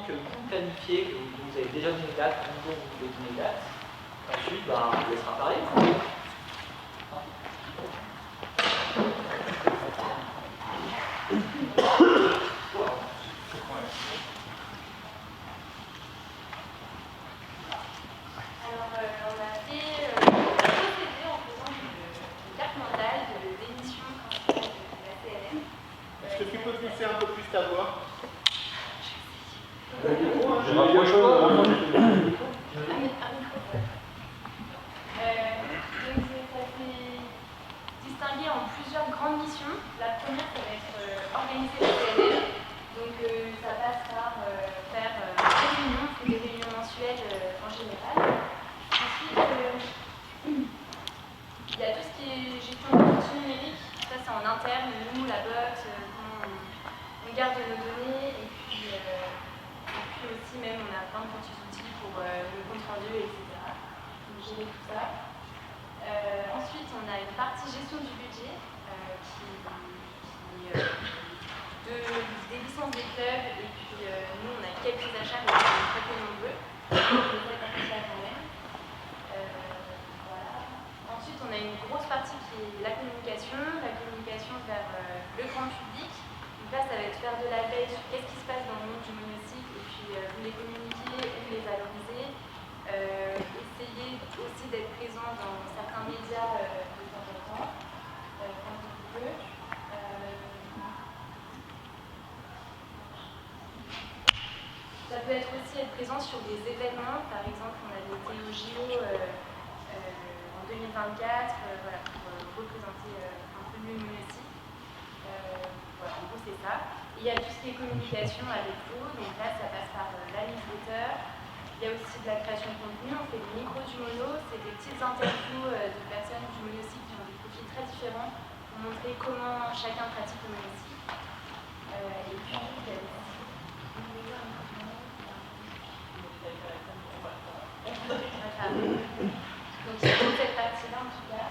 que vous planifiez, que vous avez déjà donné une date, un jour vous pouvez donner une date. Ensuite, on vous laissera parler. Sur des événements, par exemple on avait été au JO en 2024, voilà, pour représenter un peu mieux Monastic. Voilà, en gros c'est ça. Et il y a tout ce qui est communication avec vous, donc là ça passe par la newsletter. Il y a aussi de la création de contenu, on fait des micros du mono, c'est des petites interviews de personnes du Monastic qui ont des profils très différents pour montrer comment chacun pratique le Monastic. Et puis il y a donc c'est toute cette partie-là en tout cas.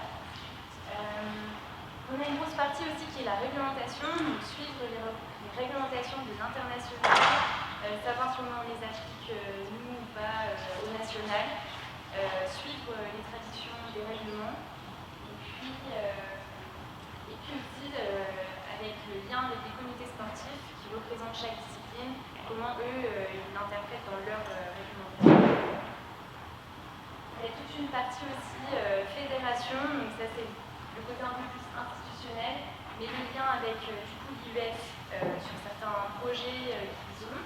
On a une grosse partie aussi qui est la réglementation, donc suivre les réglementations des internationales, savoir si on les applique nous ou pas au national, suivre les traditions des règlements, et puis aussi avec le lien avec les comités sportifs qui représentent chaque discipline, comment eux ils l'interprètent dans leur réglementation. Il y a toute une partie aussi fédération, donc ça c'est le côté un peu plus institutionnel, mais le lien avec du coup l'US sur certains projets qu'ils ont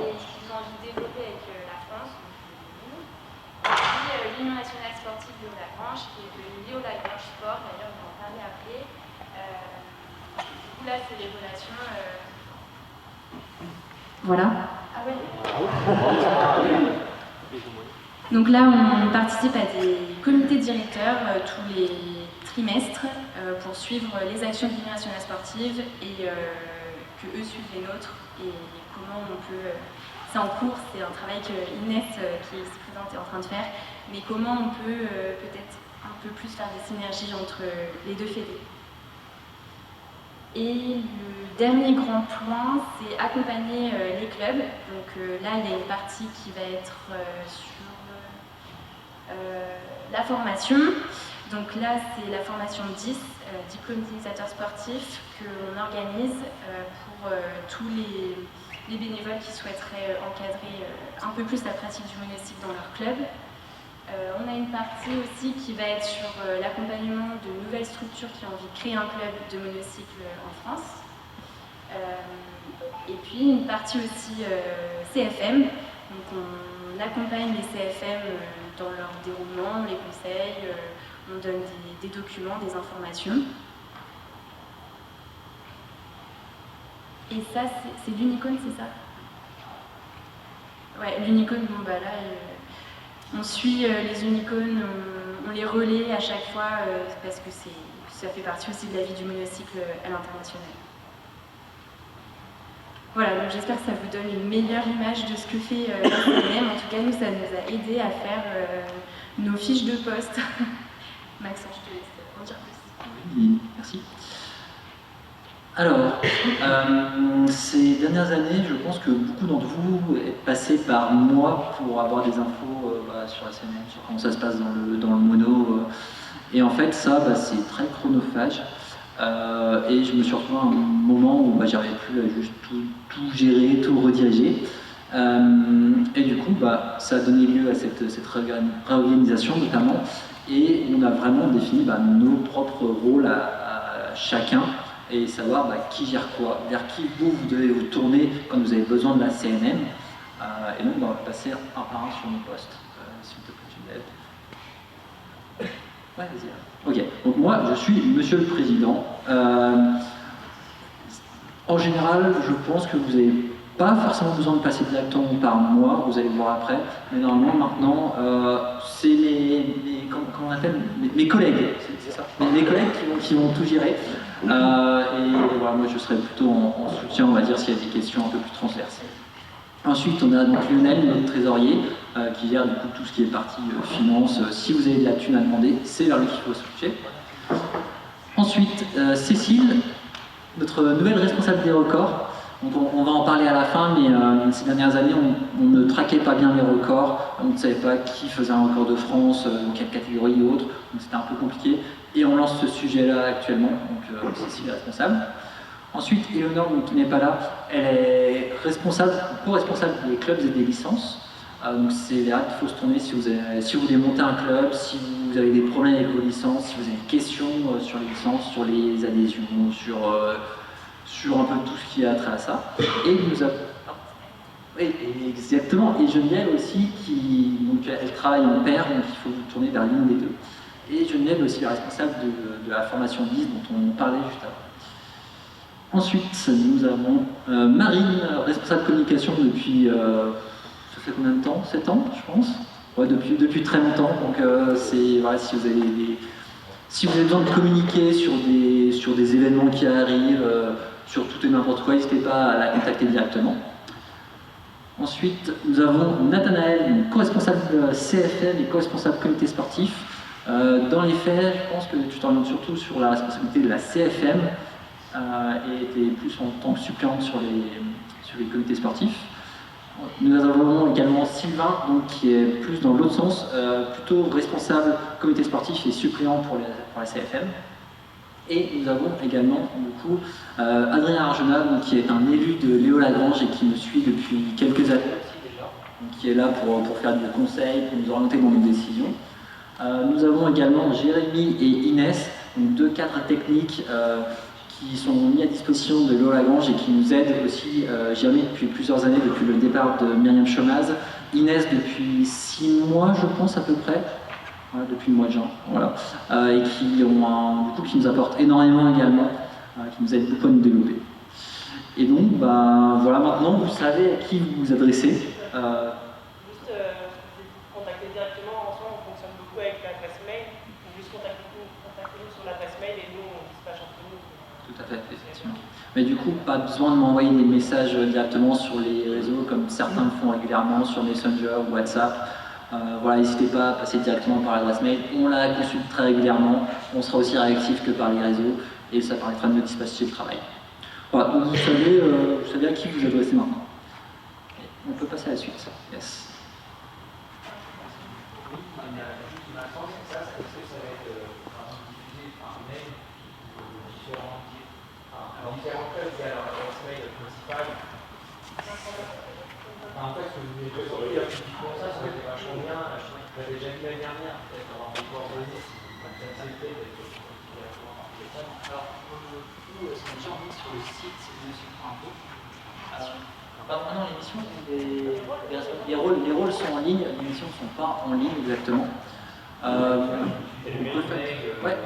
et qu'ils ont envie de développer avec la France, donc et puis l'Union nationale sportive de Lagrange, qui est liée au Lagrange Sport, d'ailleurs on va en parler après. Du coup là c'est les relations. Voilà. Ah ouais. Donc là, on participe à des comités directeurs tous les trimestres pour suivre les actions de l'Union nationale sportive et que eux suivent les nôtres et comment on peut... C'est en cours, c'est un travail que Inès qui se présente est en train de faire, mais comment on peut peut-être un peu plus faire des synergies entre les deux fédés. Et le dernier grand point, c'est accompagner les clubs. Donc là, il y a une partie qui va être sur la formation. Donc là, c'est la formation 10, diplôme d'initiateur sportif, qu'on organise pour tous les bénévoles qui souhaiteraient encadrer un peu plus la pratique du monocycle dans leur club. On a une partie aussi qui va être sur l'accompagnement de nouvelles structures qui ont envie de créer un club de monocycle en France. Et puis une partie aussi CFM. Donc on accompagne les CFM dans leur déroulement, on les conseille, on donne des documents, des informations. Et ça, c'est l'Unicone, c'est ça? Ouais, l'Unicone, bon bah là, on suit les Unicones, on les relaie à chaque fois parce que ça fait partie aussi de la vie du monocycle à l'international. Voilà, donc j'espère que ça vous donne une meilleure image de ce que fait la CNM. En tout cas, nous, ça nous a aidé à faire nos fiches de poste. Maxence, je te laisse en dire plus. Oui, merci. Alors, ces dernières années, je pense que beaucoup d'entre vous est passé par moi pour avoir des infos sur la CNN, sur comment ça se passe dans le mono. Et en fait, ça, c'est très chronophage. Et je me suis retrouvé à un moment où j'arrivais plus à juste tout gérer, tout rediriger. Et du coup, ça a donné lieu à cette réorganisation notamment. Et on a vraiment défini nos propres rôles à chacun et savoir qui gère quoi, vers qui vous devez vous tourner quand vous avez besoin de la CNM. Et donc, on va passer un par un sur nos postes. S'il te plaît, tu lèves. Ouais, vas-y. Ok, donc moi, je suis Monsieur le Président. En général, je pense que vous n'avez pas forcément besoin de passer directement par moi, vous allez le voir après, mais normalement, maintenant, c'est comment on appelle, mes collègues, c'est ça, mes collègues qui vont tout gérer. Et voilà, moi, je serai plutôt en soutien, on va dire, s'il y a des questions un peu plus transverses. Ensuite, on a donc Lionel, notre trésorier, qui gère du coup tout ce qui est partie finance. Si vous avez de la thune à demander, c'est vers lui qu'il faut switcher. Ensuite, Cécile, notre nouvelle responsable des records. Donc on va en parler à la fin, mais ces dernières années, on ne traquait pas bien les records. On ne savait pas qui faisait un record de France, dans quelle catégorie ou autre. Donc c'était un peu compliqué. Et on lance ce sujet-là actuellement. Donc Cécile est responsable. Ensuite, Eleonore, qui n'est pas là, elle est co-responsable des clubs et des licences. Donc c'est là qu'il faut se tourner si vous voulez monter un club, si vous avez des problèmes avec vos licences, si vous avez des questions sur les licences, sur les adhésions, sur un peu tout ce qui a trait à ça. Et nous avons... Oui, exactement. Et Geneviève aussi, elle travaille en pair, donc il faut vous tourner vers l'une des deux. Et Geneviève est aussi la responsable de la formation 10 dont on parlait juste avant. Ensuite, nous avons Marine, responsable communication depuis, ça fait combien de temps? 7 ans, je pense. Ouais, depuis très longtemps. Donc, voilà, si vous avez besoin de communiquer sur des événements qui arrivent, sur tout et n'importe quoi, n'hésitez pas à la contacter directement. Ensuite, nous avons Nathanaël, co-responsable CFM et co-responsable comité sportif. Dans les faits, je pense que tu t'orientes surtout sur la responsabilité de la CFM, et était plus en tant que suppléante sur les comités sportifs. Nous avons également Sylvain, donc, qui est plus dans l'autre sens, plutôt responsable comité sportif et suppléant pour la CFM. Et nous avons également beaucoup Adrien Argenat, donc, qui est un élu de Léo Lagrange et qui me suit depuis quelques années aussi déjà, donc, qui est là pour faire des conseils, pour nous orienter dans nos décisions. Nous avons également Jérémy et Inès, donc 2 cadres techniques qui sont mis à disposition de Léo Lagrange et qui nous aident aussi, Jérémy depuis plusieurs années, depuis le départ de Myriam Chomaz, Inès depuis 6 mois je pense à peu près, voilà, depuis le mois de juin, voilà, et qui nous apportent énormément également, qui nous aident beaucoup à nous développer. Et donc, voilà, maintenant vous savez à qui vous vous adressez. Contacter directement, en soi on fonctionne beaucoup avec l'adresse mail, vous juste contactez-nous sur l'adresse mail et nous on dispatche entre nous. Tout à fait, effectivement. Mais du coup, pas besoin de m'envoyer des messages directement sur les réseaux comme certains le font régulièrement sur Messenger ou WhatsApp. Voilà, n'hésitez pas à passer directement par l'adresse mail. On la consulte très régulièrement. On sera aussi réactif que par les réseaux et ça permettra de nous dispatcher le travail. Voilà, donc vous savez à qui vous adressez maintenant. On peut passer à la suite. Yes. Différents clubs via leur adresse mail principale. En fait, ce que vous voulez dire, typiquement ça aurait été vachement bien. Je l'avais déjà vu l'année dernière, peut-être avoir des coordonnées, si vous acceptez d'être. Alors, pour le coup, c'est déjà en ligne sur le site de Info. Maintenant, l'émission, les rôles sont en ligne, les émissions ne sont pas en ligne exactement. Ouais,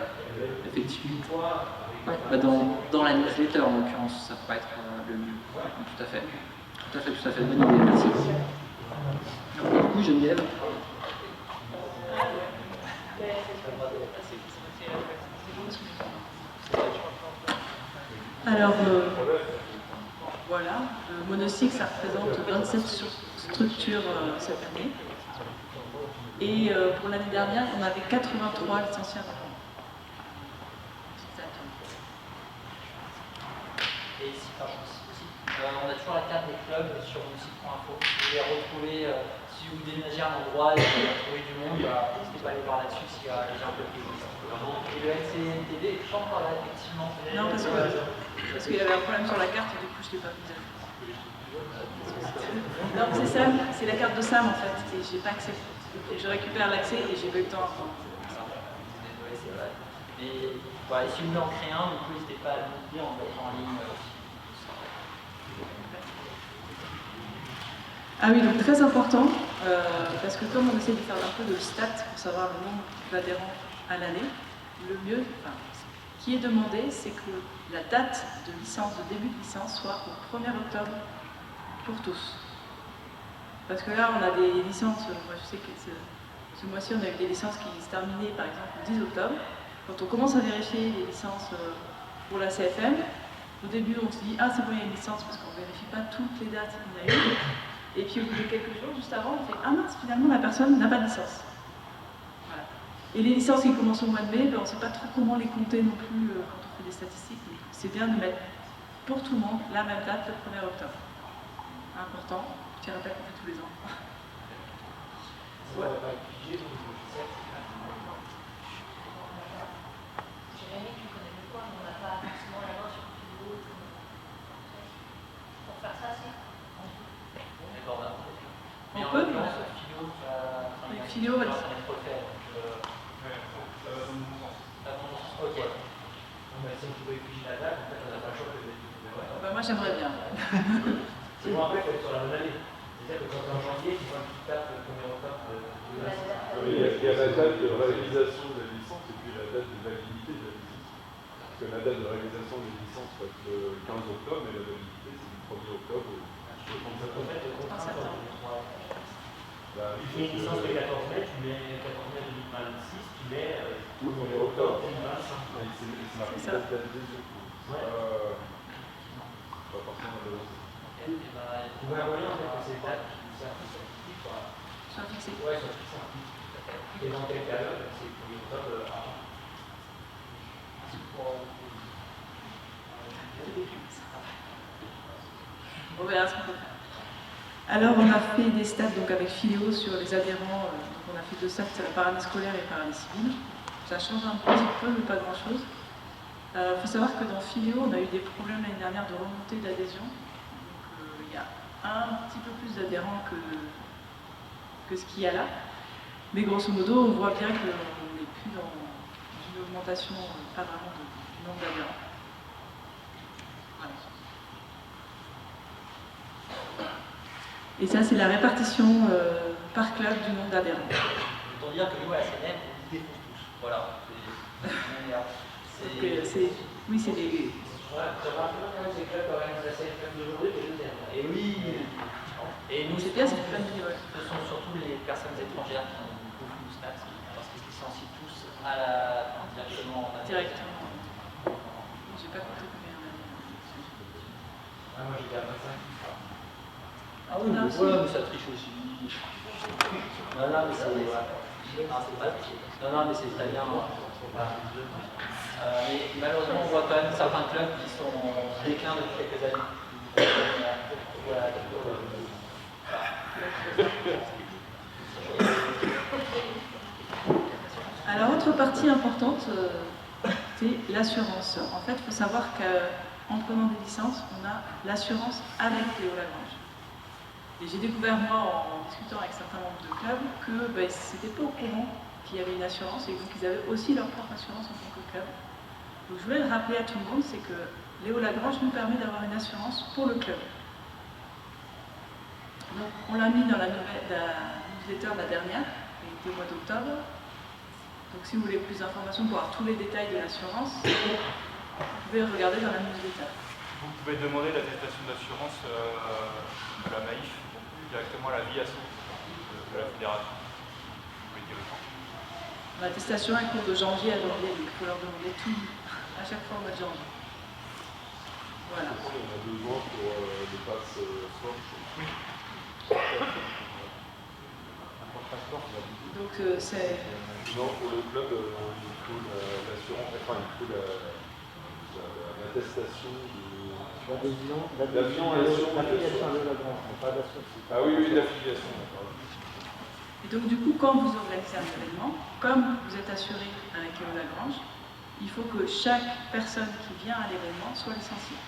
effectivement. Ouais, dans la newsletter en l'occurrence, ça pourrait être le mieux. Tout à fait. Bonne idée, merci. Et du coup, Geneviève. Alors, voilà, Monocycle, ça représente 27 structures cette année. Et pour l'année dernière, on avait 83 licenciés. on a toujours la carte des clubs sur le site.info. Vous pouvez retrouver, si vous déménagez à un endroit et que vous trouvez du monde, n'hésitez pas à aller voir là-dessus s'il y a déjà un peu plus. Et le LCNTD est pas encore là, effectivement. Non, parce qu'il y avait un problème sur la carte et du coup je ne l'ai pas mis à jour. Non, c'est ça, c'est la carte de Sam en fait, et j'ai pas accès. Et je récupère l'accès et j'ai pas eu le temps. Désolé, c'est vrai. Mais voilà, si vous voulez en créer un, du coup, n'hésitez pas à nous dire, on va être en ligne. Ah oui, donc très important, parce que comme on essaie de faire un peu de stats pour savoir le nombre d'adhérents à l'année, le mieux, enfin, ce qui est demandé, c'est que la date de licence, de début de licence, soit au 1er octobre pour tous. Parce que là, on a des licences, moi je sais que ce mois-ci, on a eu des licences qui se terminaient par exemple le 10 octobre. Quand on commence à vérifier les licences pour la CFM, au début on se dit « Ah, c'est bon, il y a une licence » parce qu'on ne vérifie pas toutes les dates qu'il y a eu. Et puis au bout de quelques jours, juste avant, on fait « Ah mince, finalement la personne n'a pas de licence ». Voilà. Et les licences qui commencent au mois de mai, ben, on ne sait pas trop comment les compter non plus quand on fait des statistiques. C'est bien de mettre pour tout le monde la même date, le 1er octobre. Important, petit rappel qu'on fait tous les ans. Ouais. Jérémy, tu connais le point, mais on n'a pas forcément la main sur Philo. Pour faire ça, c'est. D'accord, là. Mais On en peut, l'occurrence, Philo, Philo, ça va être refait. Ok. Si on pouvait figer la date, en fait, on n'a pas le choix de Ben, moi j'aimerais bien. c'est bon, après, il faut être sur la bonne année. C'est-à-dire que quand tu es en janvier, tu vois une petite date le 1er octobre de la licence. Il y a la date de réalisation de la licence et puis la date de validité de la licence. Parce que la date de réalisation de la licence va être le 15 octobre et la validité c'est le 1er octobre au 30 septembre. En fait, le contrat, c'est Bah, tu fais une licence le 14 mai, tu mets 14 mai 2026, tu mets 1er octobre. 2025. C'est marqué date d'adhésion. Pas forcément de On va envoyer en fait que ces dates qui sont fixées, Soit fixé. ouais, sont fixées. Et dans quelle période, c'est pour octobre avant. On verra ce qu'on peut faire. Alors on a fait des stats donc, avec Philo sur les adhérents, donc on a fait 2 stats par année scolaire et par année civile. Ça change un petit peu, mais pas grand chose. Il faut savoir que dans Philo, on a eu des problèmes l'année dernière de remontée d'adhésion. Il y a un petit peu plus d'adhérents que ce qu'il y a là. Mais grosso modo, on voit bien qu'on n'est plus dans une augmentation, pas vraiment du nombre d'adhérents. Voilà. Et ça, c'est la répartition par club du nombre d'adhérents. Autant dire que nous, à la CNM, on défonce tous. Voilà. Oui, c'est des... Voilà, tu remarques quand même ces clubs organisent la CFM d'aujourd'hui et le deuxième. Et oui. Et nous, C'est bien, c'est plein de vidéos. Ce sont surtout les personnes étrangères qui ont beaucoup de stats parce qu'ils se licencient tous à la, directement en année. Directement. J'ai pas compris combien il y en a. Ah, moi j'étais à 25. Ah oui, mais voilà, mais ça triche aussi. Non, non, mais c'est pas triche. Non, mais c'est très bien. Mais malheureusement, on voit quand même certains clubs qui sont en déclin depuis quelques années. Voilà. Alors, autre partie importante, c'est l'assurance. En fait, il faut savoir qu'en prenant des licences, on a l'assurance avec Léo Lagrange. Et j'ai découvert, moi, en discutant avec certains membres de club, que ben, c'était pas au courant qu'il y avait une assurance et donc ils avaient aussi leur propre assurance en tant que club. Donc je voulais le rappeler à tout le monde, c'est que Léo Lagrange nous permet d'avoir une assurance pour le club. Donc on l'a mis dans la newsletter de la dernière, qui était au mois d'octobre. Donc si vous voulez plus d'informations pour avoir tous les détails de l'assurance, vous pouvez regarder dans la newsletter. Vous pouvez demander l'attestation d'assurance à la Maïf, directement à la VIASO de la fédération. L'attestation est court de janvier à janvier, donc il faut leur demander tout à chaque fois au mois de janvier. Voilà. On a besoin pour le pass sport. Donc c'est... Non, pour le club, il faut l'assurance, enfin il faut l'attestation sur L'adhésion à L'affiliation Lagrange, pas d'association. Ah oui, oui, l'affiliation. Et donc du coup, quand vous organisez un événement, comme vous êtes assuré avec Lagrange, il faut que chaque personne qui vient à l'événement soit licenciée.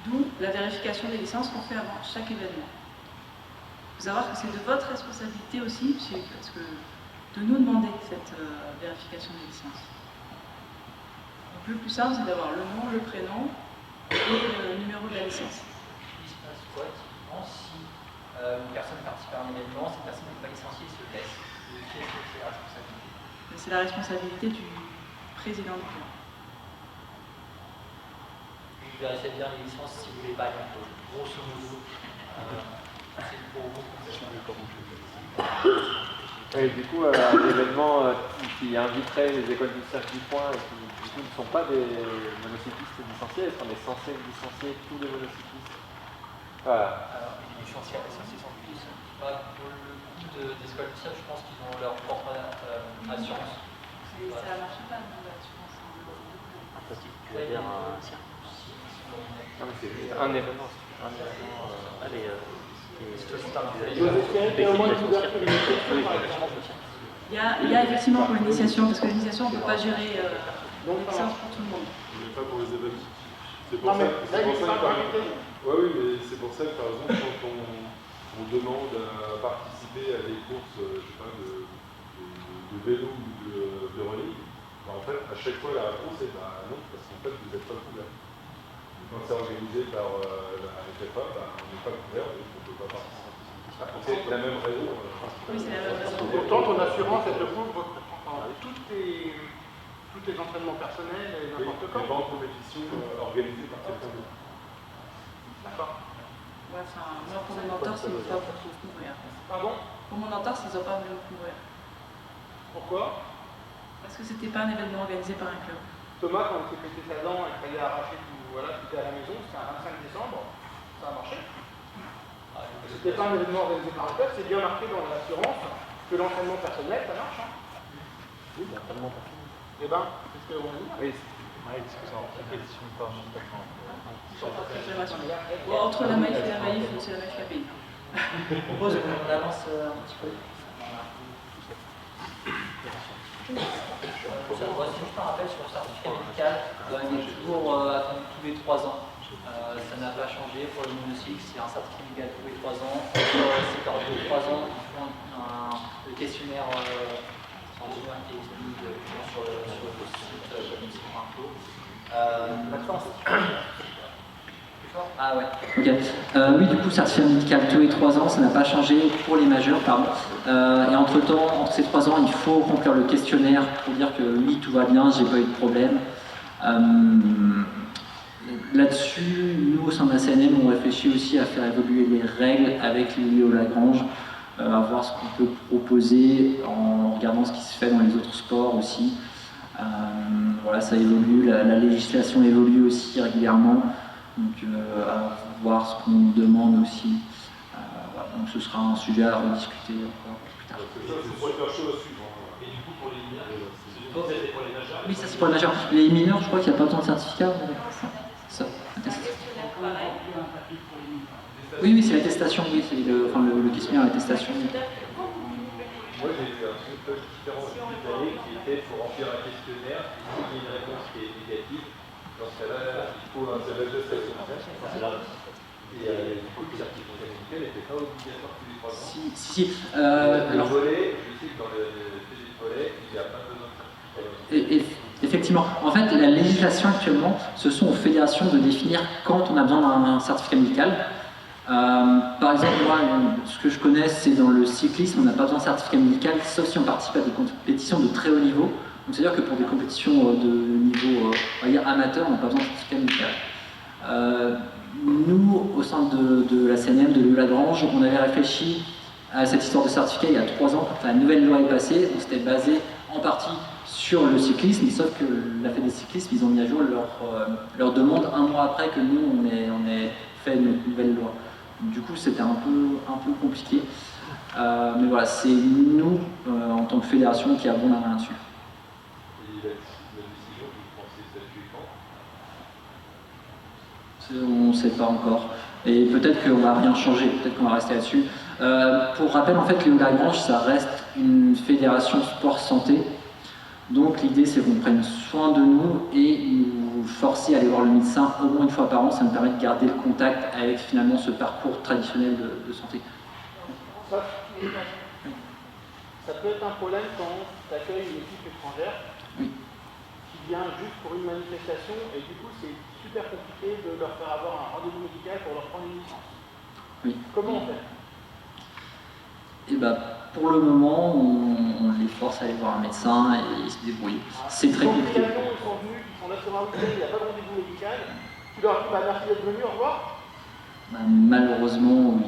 D'où la vérification des licences qu'on fait avant chaque événement. Il faut savoir que c'est de votre responsabilité aussi, parce que de nous demander cette vérification des licences. Donc le plus simple, c'est d'avoir le nom, le prénom et le numéro de la licence. Il se passe quoi typiquement si une personne participe à un événement, cette personne n'est pas licenciée, se laisse? Qui est-ce que c'est la responsabilité? C'est la responsabilité du président du club. Vous vérifiez bien les licences si vous voulez pas aller en cause. Grosso modo, c'est pour vous. Et du coup, un événement qui inviterait les écoles du Cercle du Point et qui du coup ne sont pas des monocyclistes licenciés, est-ce qu'on est censé licencier tous les monocyclistes? Voilà. Alors, licenciés sans plus. Pour le coup des écoles du Cercle, je pense qu'ils ont leur propre assurance. Ça ne marche pas, l'assurance. Tu vas dire un cirque. Non, mais c'est juste un événement. Allez, il y a effectivement pour l'initiation, parce que l'initiation, on ne peut pas gérer une licence pour tout le monde. Mais pas pour les événements. C'est pour ça que oui, mais c'est pour ça que par exemple, quand on demande à participer à des courses, je sais pas, de vélo ou de running, en fait, à chaque fois la réponse est non, parce qu'en fait, vous n'êtes pas couvert. Quand c'est organisé par la FFA, on n'est pas couvert, donc on ne peut pas participer. C'est la même raison. Oui, c'est la même raison. Pourtant, ton assurance, elle te couvre tous tes entraînements personnels et n'importe quoi. Mais pas en compétition organisée par quelqu'un d'autre. D'accord. Ouais, enfin, moi, pour mon entorse, ils ne vont pas me couvrir. Pardon? Pour mon entorse, ils n'ont pas voulu me couvrir. Pourquoi? Parce que c'était pas un événement organisé par un club. Thomas, quand il s'est pété sa dent et qu'il fallait arracher tout, voilà, tout était à la maison, c'était un 25 décembre, ça a marché. C'était pas un événement organisé par un club, c'est bien marqué dans l'assurance que l'entraînement personnel, ça marche. Hein. Oui, l'entraînement personnel. Eh ben, c'est ce qu'on a dit. Oui, Bon, entre la Maïf et la Maïf, c'est la Maïf qui a payé. Je propose qu'on avance un petit peu. Voici juste un rappel sur le certificat médical. Il est toujours attendu tous les 3 ans. Ça n'a pas changé pour le monocycle, c'est un certificat médical tous les 3 ans. C'est par tous les 3 ans, ils font le questionnaire qui est disponible sur le site Info. Maintenant, ah ouais. Ok. Oui, du coup, certificat médical tous les 3 ans, ça n'a pas changé pour les majeurs, pardon. Et entre-temps, entre ces 3 ans, il faut remplir le questionnaire pour dire que oui, tout va bien, j'ai pas eu de problème. Là-dessus, nous, au sein de la CNM, on réfléchit aussi à faire évoluer les règles avec Léo Lagrange, à voir ce qu'on peut proposer en regardant ce qui se fait dans les autres sports aussi. Voilà, ça évolue, la législation évolue aussi régulièrement. Donc, à voir ce qu'on demande aussi. Voilà, donc, ce sera un sujet à rediscuter encore plus tard. C'est super chaud à suivre. Et du coup, pour les mineurs, c'est pour les majeurs? Oui, ça c'est pour les majeurs. Les mineurs, je crois qu'il n'y a pas besoin de certificat. Ça. Oui, c'est l'attestation, oui, c'est le questionnaire, l'attestation. Moi, j'ai eu un truc différent hospitalier qui était pour remplir un questionnaire, il y a une réponse qui est négative. Dans ce cas-là, il faut un l'attestation. Et du coup, le certificat médical n'était pas obligatoire tous les 3 ans. Si. Le volet, je sais que dans le volet, il n'y a pas besoin de certificat. Effectivement. En fait, la législation actuellement, ce sont aux fédérations de définir quand on a besoin d'un certificat médical. Par exemple, moi, ce que je connais, c'est dans le cyclisme, on n'a pas besoin de certificat médical, sauf si on participe à des compétitions de très haut niveau. Donc, c'est-à-dire que pour des compétitions de niveau on va dire amateur, on n'a pas besoin de certificat médical. Nous, au sein de la CNM, de Léo Lagrange, on avait réfléchi à cette histoire de certificat il y a 3 ans, quand la nouvelle loi est passée. On s'était basé en partie sur le cyclisme, sauf que la Fédé des cyclistes, ils ont mis à jour leur demande 1 mois après que nous, on ait fait notre nouvelle loi. Du coup, c'était un peu compliqué. Mais voilà, c'est nous, en tant que fédération, qui avons la main dessus. Et la décision, vous pensez statuer quand? on ne sait pas encore. Et peut-être qu'on va rien changer, peut-être qu'on va rester là-dessus. Pour rappel, en fait, Léo Lagrange, ça reste une fédération sport-santé. Donc l'idée, c'est qu'on prenne soin de nous et nous forcer à aller voir le médecin au moins une fois par an. Ça nous permet de garder le contact avec finalement ce parcours traditionnel de santé. Ça peut être un problème quand tu accueilles une équipe étrangère qui vient juste pour une manifestation et du coup c'est super compliqué de leur faire avoir un rendez-vous médical pour leur prendre une licence. Oui. Comment on fait? Et pour le moment, on les force à aller voir un médecin et ils se débrouillent. C'est très compliqué. Ils sont venus, ils sont là sur un week-end, il n'y a pas de rendez-vous médical. Tu leur dis merci d'être venu, au revoir. Malheureusement, oui.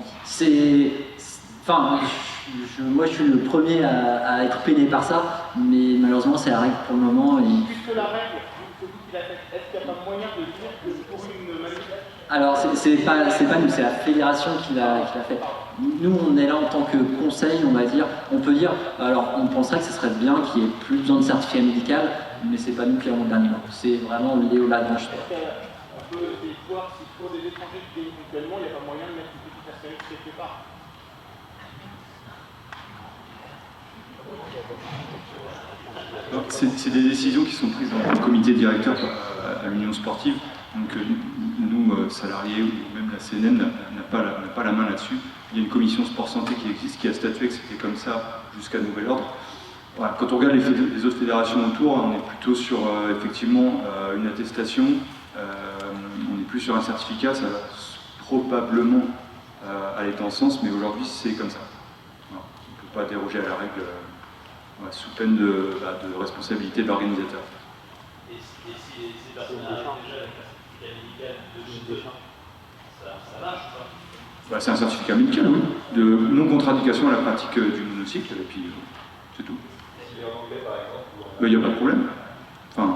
Moi je suis le premier à être peiné par ça, mais malheureusement c'est la règle pour le moment. Puisque la règle, c'est vous qui l'a faite, est-ce qu'il n'y a pas moyen de dire que pour une manifestation? Alors c'est pas nous, c'est la fédération qui l'a fait. Nous on est là en tant que conseil, on va dire, on peut dire, alors on penserait que ce serait bien qu'il n'y ait plus besoin de certificat médical, mais c'est pas nous qui avons le dernier mot, c'est vraiment Léo Lagrange. On peut essayer de voir si pour des étrangers qui viennent ponctuellement, il n'y a pas moyen de mettre une petite astérisque quelque part. C'est des décisions qui sont prises dans le comité directeur à l'Union sportive. Donc nous, salariés ou même la CNN, n'a pas la main là-dessus. Il y a une commission sport-santé qui existe, qui a statué que c'était comme ça jusqu'à nouvel ordre. Voilà. Quand on regarde les autres fédérations autour, on est plutôt sur effectivement une attestation, on n'est plus sur un certificat, ça va probablement aller dans ce sens, mais aujourd'hui c'est comme ça. Voilà. On ne peut pas déroger à la règle sous peine de responsabilité de l'organisateur. Et si ces personnes arrivent déjà avec un certificat médical de chez eux, ça marche ou pas? C'est un certificat médical, oui, de non-contre-indication à la pratique du monocycle, et puis c'est tout. Et en anglais, par exemple? Il n'y a pas de problème. Enfin,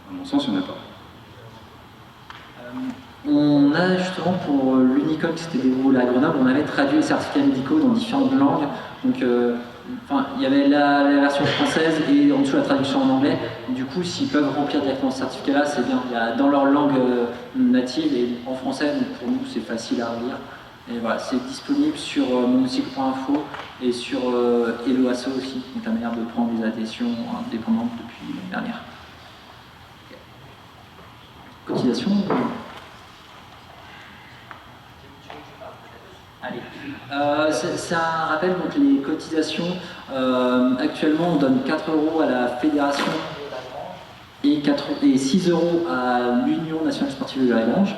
à mon sens, il n'y en a pas. On a justement pour l'Unicode qui s'était déroulé à Grenoble, on avait traduit les certificats médicaux dans différentes langues. Donc, il y avait la version française et en dessous la traduction en anglais. Du coup, s'ils peuvent remplir directement ce certificat-là, c'est bien. Il y a dans leur langue native et en français, donc pour nous, c'est facile à relire. Et voilà, c'est disponible sur monocycle.info et sur Helloasso aussi, donc la manière de prendre des adhésions indépendantes depuis l'année dernière. Cotisation. Allez. C'est un rappel, donc les cotisations, actuellement on donne 4 € à la fédération et 6 € à l'Union nationale sportive de Lagrange.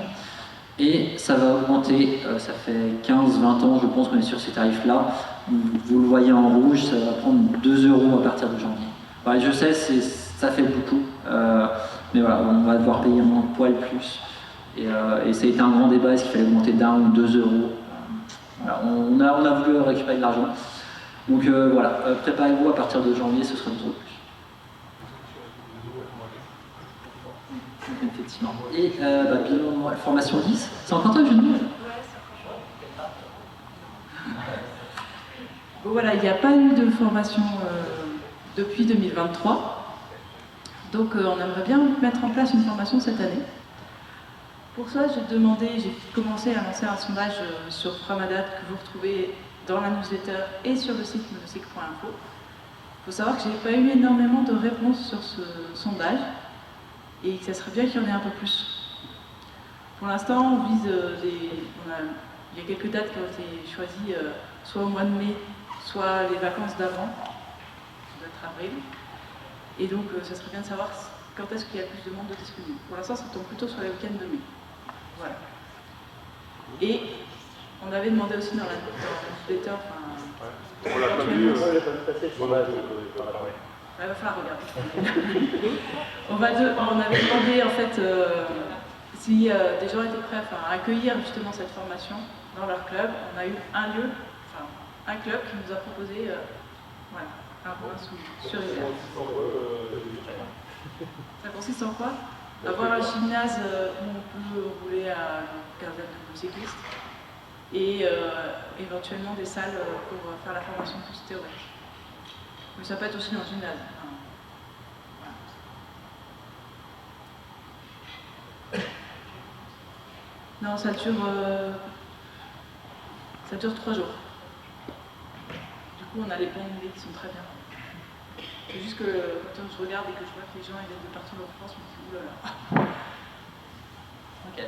Et ça va augmenter, ça fait 15-20 ans je pense qu'on est sur ces tarifs-là. Vous le voyez en rouge, ça va prendre 2 € à partir de janvier. Enfin, je sais, ça fait beaucoup, mais voilà, on va devoir payer un poil plus. Et ça a été un grand débat, est-ce qu'il fallait augmenter d'1 ou 2 €. Voilà, on a voulu récupérer de l'argent. Donc voilà, préparez-vous à partir de janvier, ce sera 2 € plus. Effectivement. Et bilan, formation 10, c'est encore toi, Geneviève? Bon voilà, il n'y a pas eu de formation depuis 2023. Donc on aimerait bien mettre en place une formation cette année. Pour ça, j'ai commencé à lancer un sondage sur Framadat que vous retrouvez dans la newsletter et sur le site monocycle.info. Il faut savoir que je n'ai pas eu énormément de réponses sur ce sondage et que ça serait bien qu'il y en ait un peu plus. Pour l'instant, on vise il y a quelques dates qui ont été choisies, soit au mois de mai, soit les vacances d'avant, ça doit être avril. Et donc, ça serait bien de savoir quand est-ce qu'il y a plus de monde disponible. Pour l'instant, ça tombe plutôt sur les week-ends de mai. Voilà. Et on avait demandé aussi dans la newsletter, on l'a pas vu. Il va falloir regarder. On avait demandé en fait si des gens étaient prêts à accueillir justement cette formation dans leur club. On a eu un club qui nous a proposé un point sur hiver. Ça consiste en quoi? Avoir un gymnase où on peut rouler à une quinzaine de cyclistes et éventuellement des salles pour faire la formation plus théorique. Mais ça peut être aussi dans le gymnase. Non, ça dure 3 jours. Du coup, on a les plans de qui sont très bien. C'est juste que quand je regarde et que je vois que les gens ils viennent de partout en France, je me dis oulala. Ok.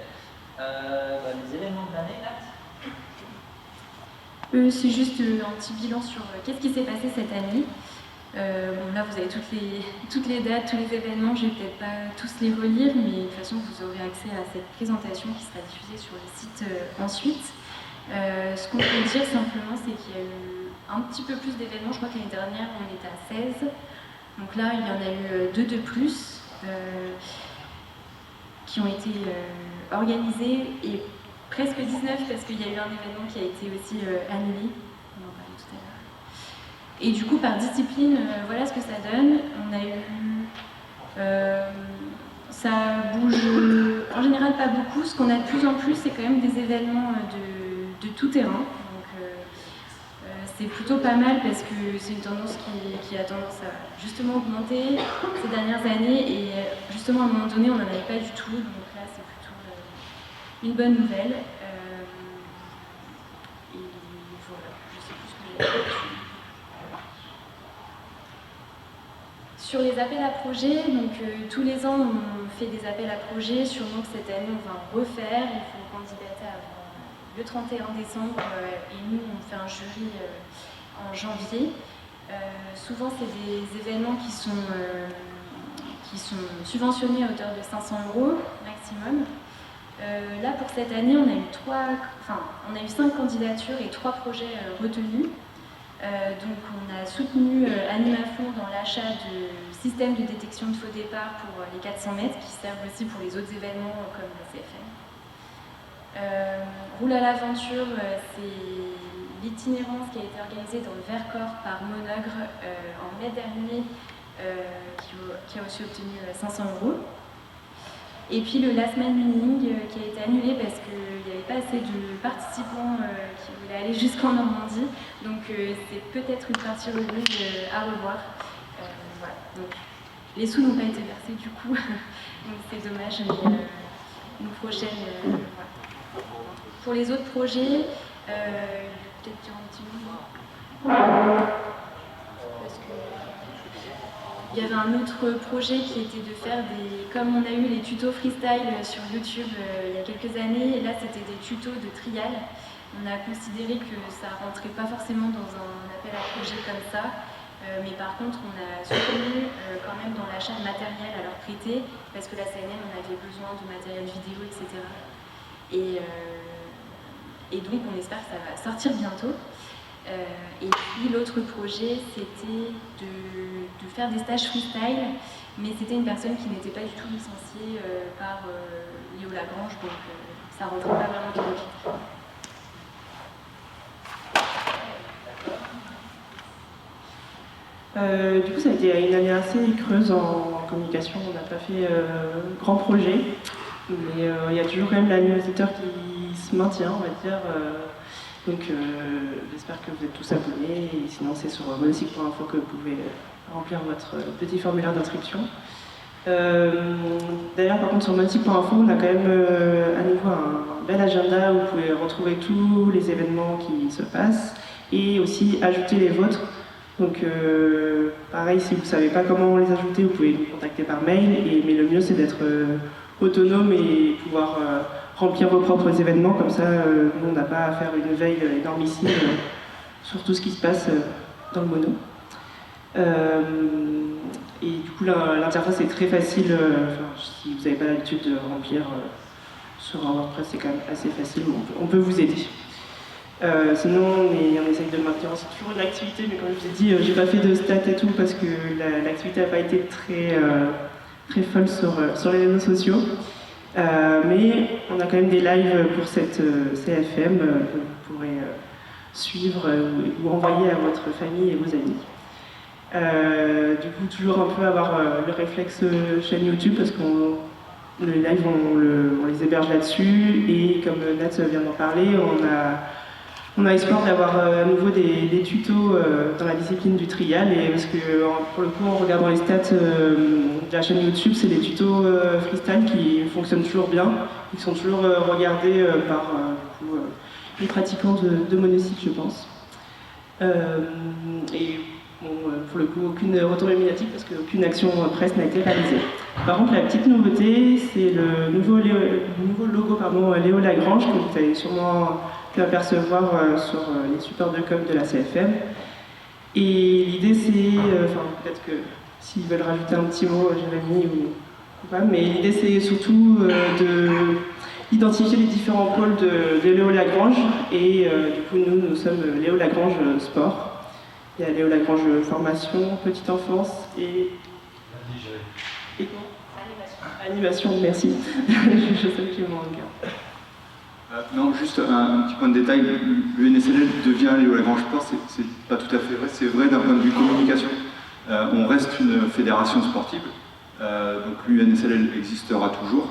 Les événements de l'année, là. C'est juste un petit bilan sur qu'est-ce qui s'est passé cette année. Bon, là, vous avez toutes les dates, tous les événements. Je ne vais peut-être pas tous les relire, mais de toute façon, vous aurez accès à cette présentation qui sera diffusée sur le site ensuite. Ce qu'on peut dire simplement, c'est qu'il y a eu un petit peu plus d'événements. Je crois que l'année dernière, on était à 16. Donc là, il y en a eu 2 de plus qui ont été organisés et presque 19 parce qu'il y a eu un événement qui a été aussi annulé. On en parlait tout à l'heure. Et du coup, par discipline, voilà ce que ça donne. On a eu... ça bouge en général pas beaucoup. Ce qu'on a de plus en plus, c'est quand même des événements de tout terrain. C'est plutôt pas mal parce que c'est une tendance qui a tendance à justement augmenter ces dernières années et justement à un moment donné on n'en avait pas du tout, donc là c'est plutôt une bonne nouvelle. Et voilà, je sais plus ce que j'ai dit. Sur les appels à projets, donc tous les ans on fait des appels à projets, sûrement que cette année on va en refaire, il faut candidater avant le 31 décembre et nous on fait un jury en janvier. Souvent c'est des événements qui sont subventionnés à hauteur de 500 € maximum. Là pour cette année on a eu 5 candidatures et 3 projets retenus. Donc on a soutenu Animafond dans l'achat de systèmes de détection de faux départ pour les 400 mètres qui servent aussi pour les autres événements comme la CFM. Roule à l'aventure, c'est l'itinérance qui a été organisée dans le Vercors par Monogre en mai dernier, qui a aussi obtenu 500 €. Et puis le Last Man Running qui a été annulé parce qu'il n'y avait pas assez de participants qui voulaient aller jusqu'en Normandie. Donc c'est peut-être une partie remise à revoir. Voilà. Donc, les sous n'ont pas été versés du coup, donc c'est dommage, mais une prochaine... voilà. Pour les autres projets, peut-être dire un petit mot. Parce que il y avait un autre projet qui était de faire des... Comme on a eu les tutos freestyle sur YouTube il y a quelques années, là c'était des tutos de trial. On a considéré que ça ne rentrait pas forcément dans un appel à projet comme ça. Mais par contre, on a soutenu quand même dans l'achat de matériel à leur prêter, parce que la CNN, on avait besoin de matériel vidéo, etc. Et donc, on espère que ça va sortir bientôt. Et puis, l'autre projet, c'était de faire des stages freestyle, mais c'était une personne qui n'était pas du tout licenciée par Léo Lagrange, donc ça ne rentrait pas vraiment dans le cadre. Du coup, ça a été une année assez creuse en communication. On n'a pas fait grand projet, mais il y a toujours quand même la newsletter qui se maintient, on va dire. Donc, j'espère que vous êtes tous abonnés. Et sinon, c'est sur monocycle.info que vous pouvez remplir votre petit formulaire d'inscription. D'ailleurs, par contre, sur monocycle.info, on a quand même à nouveau un bel agenda où vous pouvez retrouver tous les événements qui se passent et aussi ajouter les vôtres. Donc pareil, si vous ne savez pas comment les ajouter, vous pouvez nous contacter par mail, mais le mieux c'est d'être autonome et pouvoir remplir vos propres événements, comme ça nous on n'a pas à faire une veille énormissime sur tout ce qui se passe dans le mono. Et du coup l'interface est très facile, si vous n'avez pas l'habitude de remplir sur un WordPress, c'est quand même assez facile, on peut vous aider. Sinon, on essaye de maintenir aussi toujours une activité, mais comme je vous ai dit, j'ai pas fait de stats et tout parce que l'activité n'a pas été très folle sur les réseaux sociaux. Mais on a quand même des lives pour cette CFM que vous pourrez suivre ou envoyer à votre famille et vos amis. Du coup, toujours un peu avoir le réflexe chaîne YouTube parce que les lives, on les héberge là-dessus et comme Nat vient d'en parler, on a On a espoir d'avoir à nouveau des tutos dans la discipline du trial, et parce que pour le coup, en regardant les stats de la chaîne YouTube, c'est des tutos freestyle qui fonctionnent toujours bien, qui sont toujours regardés par les pratiquants de monocycle, je pense. Et bon, pour le coup, aucune retour médiatique parce qu'aucune action presse n'a été réalisée. Par contre, la petite nouveauté, c'est le nouveau logo Léo Lagrange, que vous avez sûrement pu apercevoir sur les supports de com de la CFM. Et l'idée, c'est, peut-être que s'ils veulent rajouter un petit mot, Jérémy ou pas, mais l'idée, c'est surtout d'identifier les différents pôles de Léo Lagrange. Et du coup, nous sommes Léo Lagrange Sport. Il y a Léo Lagrange Formation, Petite Enfance et Animation, merci. Je sais que j'ai mon regard. Non, juste un petit point de détail, le NSLL devient Léo Lagrange Sport, c'est pas tout à fait vrai, c'est vrai d'un point de vue communication. On reste une fédération sportive, donc l'UNSLL existera toujours.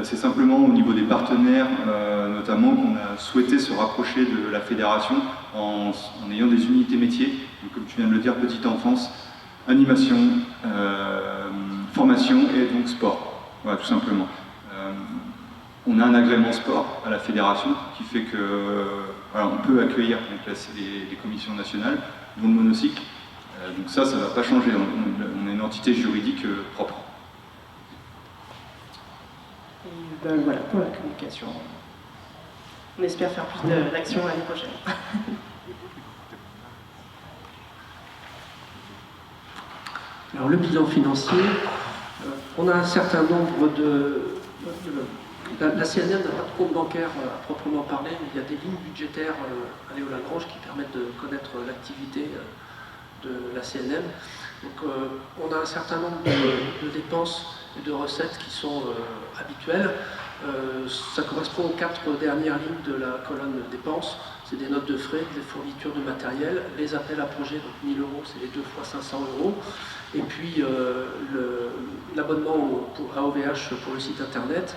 C'est simplement au niveau des partenaires, notamment, qu'on a souhaité se rapprocher de la fédération en ayant des unités métiers, donc, comme tu viens de le dire, petite enfance, animation, formation et donc sport, voilà, tout simplement. On a un agrément sport à la fédération qui fait que voilà, on peut accueillir donc, les commissions nationales, dont le monocycle. Donc ça ne va pas changer, on est une entité juridique propre. Et ben, voilà pour la communication. On espère faire plus d'actions l'année prochaine. Alors le bilan financier, on a un certain nombre la CNN n'a pas de compte bancaire à proprement parler, mais il y a des lignes budgétaires à Léo Lagrange qui permettent de connaître l'activité de la CNN. Donc on a un certain nombre de dépenses et de recettes qui sont habituelles. Ça correspond aux 4 dernières lignes de la colonne dépenses. C'est des notes de frais, des fournitures de matériel, les appels à projets, donc 1000 €, c'est les 2 fois 500 €. Et puis l'abonnement à OVH pour le site internet.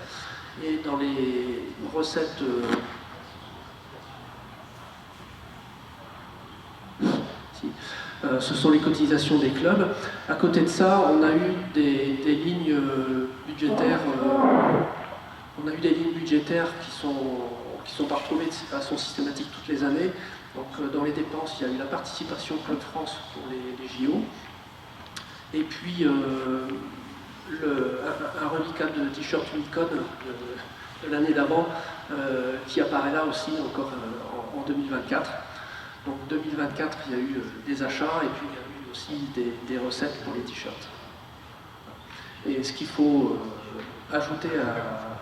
Et dans les recettes ce sont les cotisations des clubs. À côté de ça, on a eu des lignes budgétaires. On a eu des lignes budgétaires qui sont pas retrouvées de façon systématique toutes les années. Donc dans les dépenses, il y a eu la participation au Club France pour les JO. Et puis un reliquat de t-shirt Unicode de l'année d'avant qui apparaît là aussi encore en 2024. Donc 2024, il y a eu des achats et puis il y a eu aussi des recettes pour les t-shirts. Et ce qu'il faut ajouter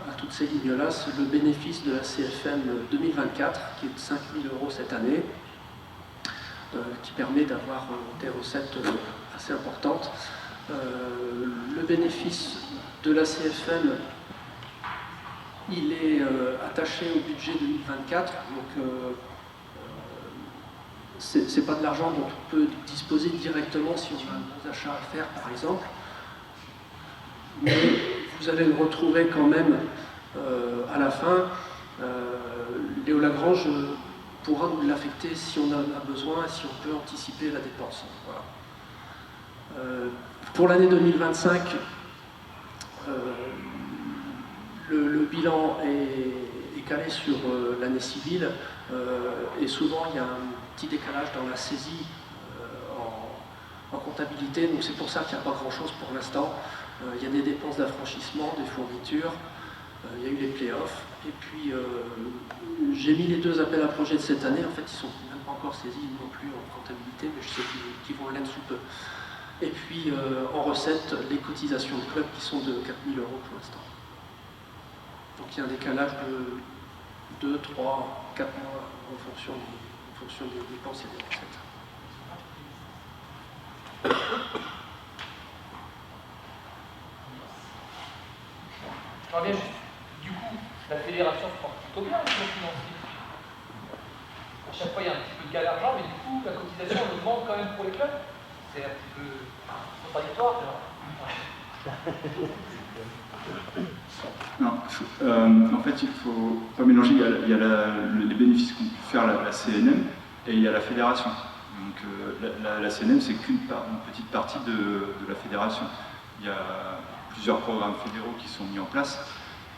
à toutes ces lignes-là, c'est le bénéfice de la CFM 2024 qui est de 5 000 € cette année, qui permet d'avoir des recettes assez importantes. Le bénéfice de la CFM, il est attaché au budget 2024, donc c'est pas de l'argent dont on peut disposer directement si on a un gros achat à faire par exemple, mais vous allez le retrouver quand même à la fin. Léo Lagrange pourra nous l'affecter si on en a besoin et si on peut anticiper la dépense. Voilà. Pour l'année 2025, le bilan est calé sur l'année civile et souvent il y a un petit décalage dans la saisie en comptabilité, donc c'est pour ça qu'il n'y a pas grand chose pour l'instant. Il y a des dépenses d'affranchissement, des fournitures, il y a eu les playoffs, et puis j'ai mis les 2 appels à projets de cette année. En fait ils ne sont même pas encore saisis non plus en comptabilité, mais je sais qu'ils vont l'être sous peu. Et puis en recette, les cotisations de club qui sont de 4 000 € pour l'instant. Donc il y a un décalage de 2, 3, 4 mois en fonction des dépenses et des recettes. Je reviens juste, du coup, la fédération se porte plutôt bien, le financier. À chaque fois, il y a un petit peu de galère d'argent, mais du coup, la cotisation, on augmente quand même pour les clubs. C'est un petit peu contradictoire, tu vois. Non, en fait, il ne faut pas mélanger. Il y a les bénéfices qu'ont pu faire la CNM et il y a la fédération. Donc la CNM, c'est qu'une petite partie de la fédération. Il y a plusieurs programmes fédéraux qui sont mis en place.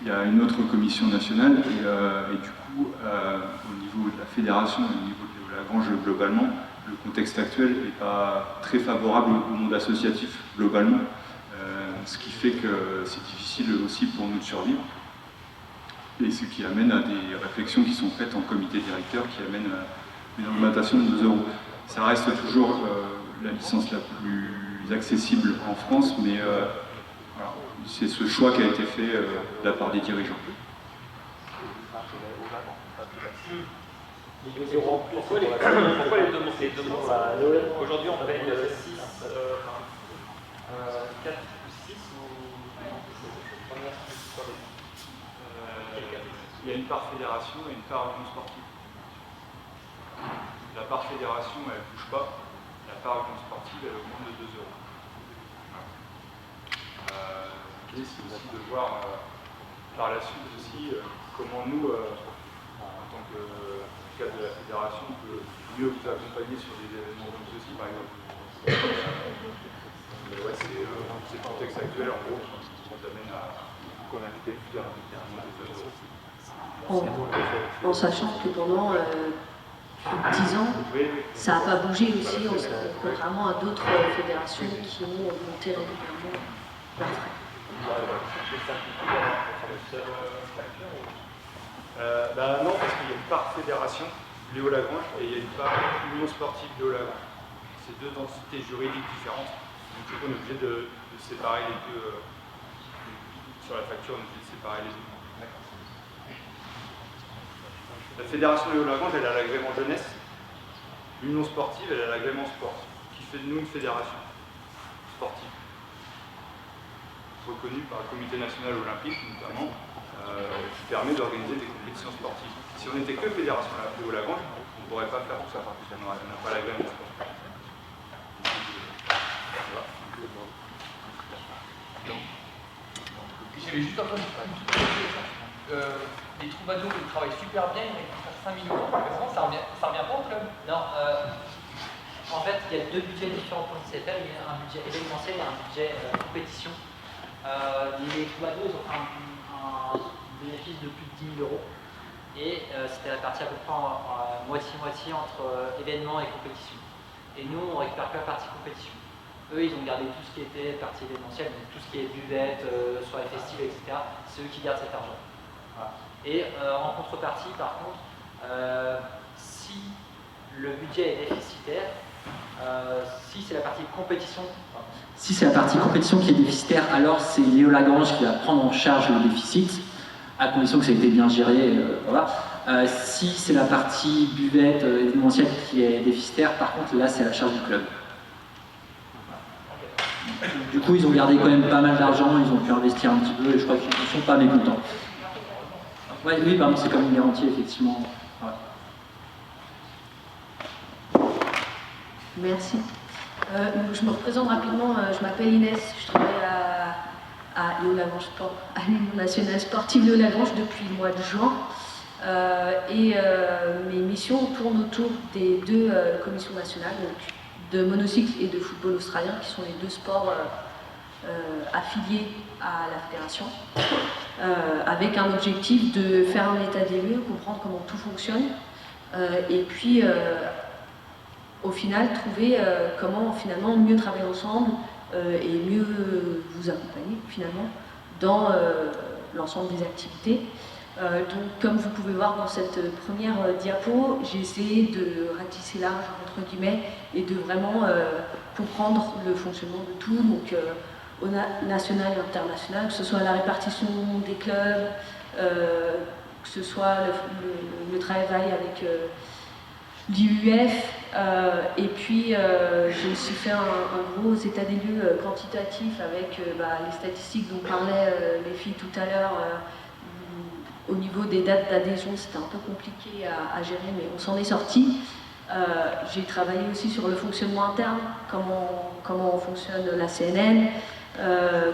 Il y a une autre commission nationale et du coup, au niveau de la fédération et au niveau de Lagrange globalement, le contexte actuel n'est pas très favorable au monde associatif globalement, ce qui fait que c'est difficile aussi pour nous de survivre. Et ce qui amène à des réflexions qui sont faites en comité directeur qui amènent à une augmentation de 2 €. Ça reste toujours la licence la plus accessible en France, mais voilà, c'est ce choix qui a été fait de la part des dirigeants. Pourquoi les deux mots? Aujourd'hui, on paye 6, 4 ou 6 ou... Il y a une part fédération et une part union sportive. La part fédération, elle ne bouge pas. La part union sportive, elle augmente de 2 €. L'idée, c'est aussi de voir par la suite aussi comment nous, en tant que cadre de la fédération, on peut mieux vous accompagner sur des événements comme ceci, par exemple. Mais ouais, c'est le contexte actuel, en gros, qui nous amène à connecter plus rapidement les 2 €. En sachant que pendant 10 ans, ça n'a pas bougé aussi, contrairement à d'autres fédérations qui ont augmenté régulièrement leur frais. Non, parce qu'il y a une part fédération, Léo Lagrange, et il y a une part union sportive Léo Lagrange. C'est deux entités juridiques différentes. Donc du coup, on est obligé de séparer les deux. Sur la facture, on est obligé de séparer les deux. La fédération Léo Lagrange, elle a l'agrément jeunesse. L'union sportive, elle a l'agrément sport, qui fait de nous une fédération sportive, reconnue par le Comité national olympique notamment, qui permet d'organiser des compétitions sportives. Si on n'était que fédération Léo Lagrange, on ne pourrait pas faire tout ça, parce qu'on n'a pas l'agrément sport. J'avais juste un peu les troubadours, ils travaillent super bien, ils font 5 millions d'euros. Ça revient pas au club? Non. En fait, il y a deux budgets différents pour le CFL. Il y a un budget événementiel et un budget compétition. Les troubadours, ils ont fait un bénéfice de plus de 10 000 €. Et c'était la partie à peu près en moitié-moitié entre événements et compétition. Et nous, on récupère que la partie compétition. Eux, ils ont gardé tout ce qui était partie événementielle, donc tout ce qui est buvette, soirée festive, etc. C'est eux qui gardent cet argent. Voilà. Et en contrepartie, par contre, si le budget est déficitaire, si c'est la partie compétition... Si c'est la partie compétition qui est déficitaire, alors c'est Léo Lagrange qui va prendre en charge le déficit, à condition que ça ait été bien géré. Voilà. Si c'est la partie buvette événementielle qui est déficitaire, par contre, là, c'est à la charge du club. Du coup, ils ont gardé quand même pas mal d'argent, ils ont pu investir un petit peu, et je crois qu'ils ne sont pas mécontents. Ouais, oui, pardon, c'est comme une garantie, effectivement. Ouais. Merci. Je me représente rapidement, je m'appelle Inès, je travaille à Léo Lagrange Sport, à l'Union nationale sportive Léo Lagrange depuis le mois de juin. Mes missions tournent autour des deux commissions nationales, donc de monocycle et de football australien, qui sont les deux sports affiliés à la fédération, avec un objectif de faire un état des lieux, comprendre comment tout fonctionne, et puis au final trouver comment finalement mieux travailler ensemble et mieux vous accompagner finalement dans l'ensemble des activités. Donc, comme vous pouvez voir dans cette première diapo, j'ai essayé de ratisser large, entre guillemets, et de vraiment comprendre le fonctionnement de tout, donc au national et international, que ce soit la répartition des clubs, que ce soit le travail avec l'IUF, et puis j'ai aussi fait un gros état des lieux quantitatif avec les statistiques dont parlaient les filles tout à l'heure. Au niveau des dates d'adhésion, c'était un peu compliqué à gérer, mais on s'en est sorti. J'ai travaillé aussi sur le fonctionnement interne, comment fonctionne la CNN,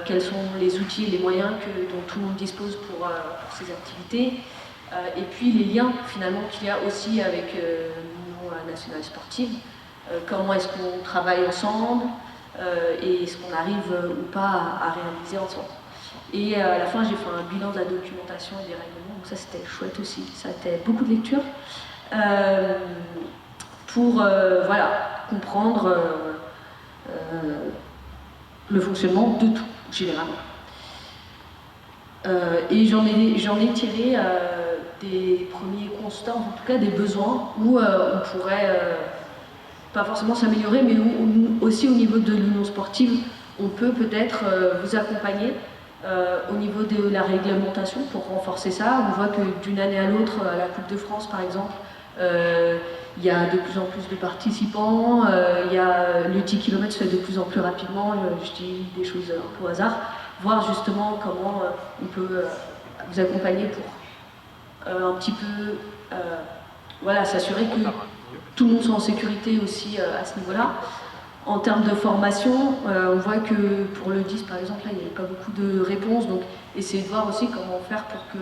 quels sont les outils et les moyens dont tout le monde dispose pour ces activités, et puis les liens finalement qu'il y a aussi avec l'Union nationale sportive, comment est-ce qu'on travaille ensemble, et est-ce qu'on arrive ou pas à réaliser ensemble. Et à la fin, j'ai fait un bilan de la documentation et des règlements, donc ça c'était chouette aussi, ça a été beaucoup de lecture. Pour voilà, comprendre le fonctionnement de tout, généralement. Et j'en ai tiré des premiers constats, en tout cas des besoins, où on pourrait, pas forcément s'améliorer, mais où aussi au niveau de l'union sportive, on peut peut-être vous accompagner au niveau de la réglementation pour renforcer ça. On voit que d'une année à l'autre, à la Coupe de France par exemple, il y a de plus en plus de participants, le 10 km se fait de plus en plus rapidement, je dis des choses un peu au hasard, voir justement comment on peut vous accompagner pour un petit peu voilà, s'assurer que tout le monde soit en sécurité aussi à ce niveau-là. En termes de formation, on voit que pour le 10 par exemple, là, il n'y avait pas beaucoup de réponses, donc essayer de voir aussi comment faire pour que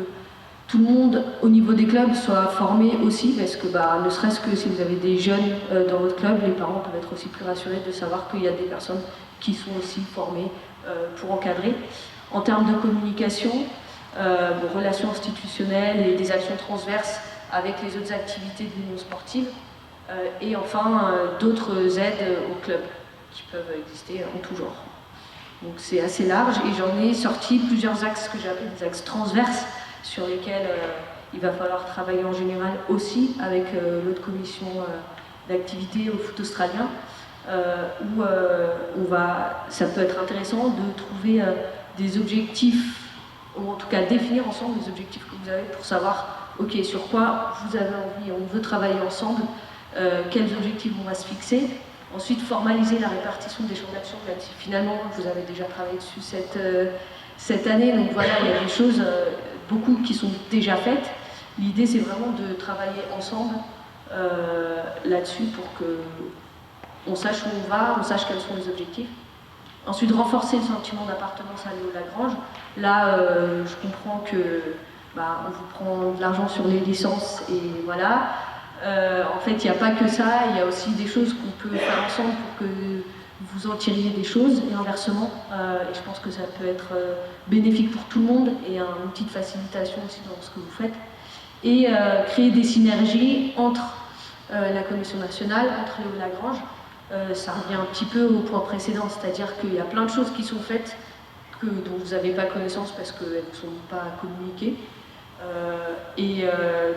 tout le monde au niveau des clubs soit formé aussi, parce que ne serait-ce que si vous avez des jeunes dans votre club, les parents peuvent être aussi plus rassurés de savoir qu'il y a des personnes qui sont aussi formées pour encadrer. En termes de communication, relations institutionnelles et des actions transverses avec les autres activités de l'union sportive, et enfin d'autres aides aux clubs qui peuvent exister en tout genre. Donc c'est assez large et j'en ai sorti plusieurs axes que j'appelle des axes transverses, sur lesquels il va falloir travailler en général aussi avec l'autre commission d'activité au foot australien, où ça peut être intéressant de trouver des objectifs, ou en tout cas définir ensemble les objectifs que vous avez pour savoir, ok, sur quoi vous avez envie, on veut travailler ensemble, quels objectifs on va se fixer. Ensuite, formaliser la répartition des champs d'action, même si finalement vous avez déjà travaillé dessus cette année, donc voilà, il y a des choses beaucoup qui sont déjà faites. L'idée, c'est vraiment de travailler ensemble là-dessus pour qu'on sache où on va, on sache quels sont les objectifs. Ensuite, renforcer le sentiment d'appartenance à Léo Lagrange. Là, je comprends que on vous prend de l'argent sur les licences et voilà. En fait, il n'y a pas que ça, il y a aussi des choses qu'on peut faire ensemble pour que vous en tiriez des choses et inversement. Et je pense que ça peut être bénéfique pour tout le monde et un outil de facilitation aussi dans ce que vous faites. Et créer des synergies entre la Commission nationale, entre Léo Lagrange. Ça revient un petit peu au point précédent, c'est-à-dire qu'il y a plein de choses qui sont faites dont vous n'avez pas connaissance parce qu'elles ne sont pas communiquées. Et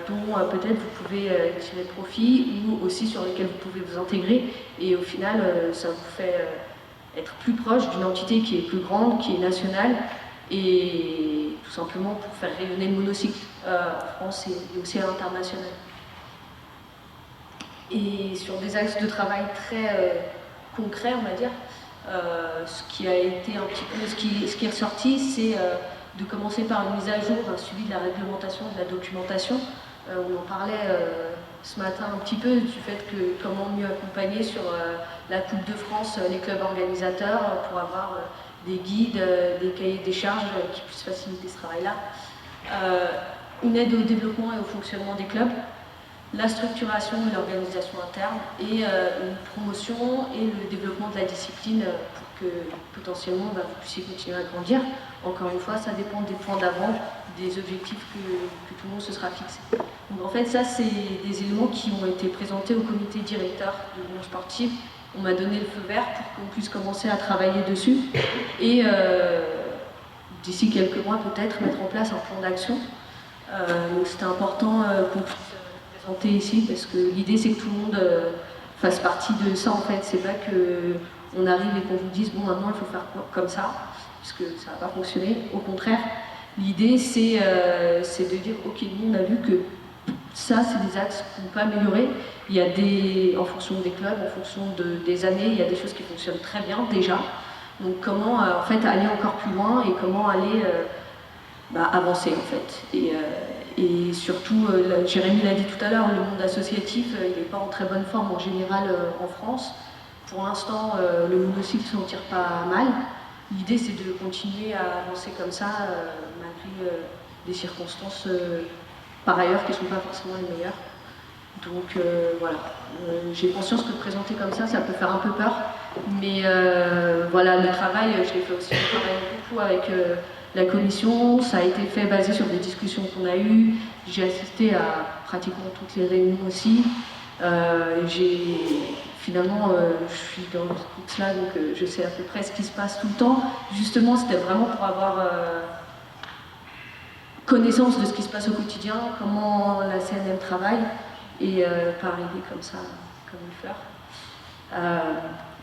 dont peut-être vous pouvez tirer profit ou aussi sur lesquels vous pouvez vous intégrer et au final ça vous fait être plus proche d'une entité qui est plus grande, qui est nationale et tout simplement pour faire rayonner le monocycle en France et aussi à l'international. Et sur des axes de travail très concrets, on va dire, ce qui a été un petit peu, ce qui est ressorti, c'est de commencer par une mise à jour, un suivi de la réglementation, de la documentation. On en parlait ce matin un petit peu du fait que comment mieux accompagner sur la Coupe de France les clubs organisateurs pour avoir des guides, des cahiers des charges qui puissent faciliter ce travail-là. Une aide au développement et au fonctionnement des clubs, la structuration et l'organisation interne et une promotion et le développement de la discipline pour que potentiellement vous puissiez continuer à grandir. Encore une fois, ça dépend des points d'avant, des objectifs que tout le monde se sera fixé. Donc en fait, ça, c'est des éléments qui ont été présentés au comité directeur de l'Union sportive. On m'a donné le feu vert pour qu'on puisse commencer à travailler dessus et d'ici quelques mois peut-être mettre en place un plan d'action. Donc c'était important qu'on puisse présenter ici parce que l'idée c'est que tout le monde fasse partie de ça en fait. C'est pas qu'on arrive et qu'on vous dise bon maintenant il faut faire comme ça puisque ça va pas fonctionner. Au contraire, l'idée c'est de dire ok, nous on a vu que ça c'est des axes qu'on peut améliorer. Il y a en fonction des clubs, en fonction des années, il y a des choses qui fonctionnent très bien déjà. Donc comment en fait aller encore plus loin et comment aller avancer en fait. Et et surtout, Jérémy l'a dit tout à l'heure, le monde associatif, il n'est pas en très bonne forme en général en France. Pour l'instant, le monocycle s'en tire pas mal. L'idée, c'est de continuer à avancer comme ça, malgré des circonstances par ailleurs qui ne sont pas forcément les meilleures. Donc voilà, j'ai conscience que présenter comme ça peut faire un peu peur, mais voilà, le travail, je l'ai fait aussi, on travaille beaucoup avec la commission, ça a été fait basé sur des discussions qu'on a eues, j'ai assisté à pratiquement toutes les réunions aussi, finalement, je suis dans ce groupe-là, donc je sais à peu près ce qui se passe tout le temps. Justement, c'était vraiment pour avoir connaissance de ce qui se passe au quotidien, comment la CNM travaille, et pas arriver comme ça, comme une fleur.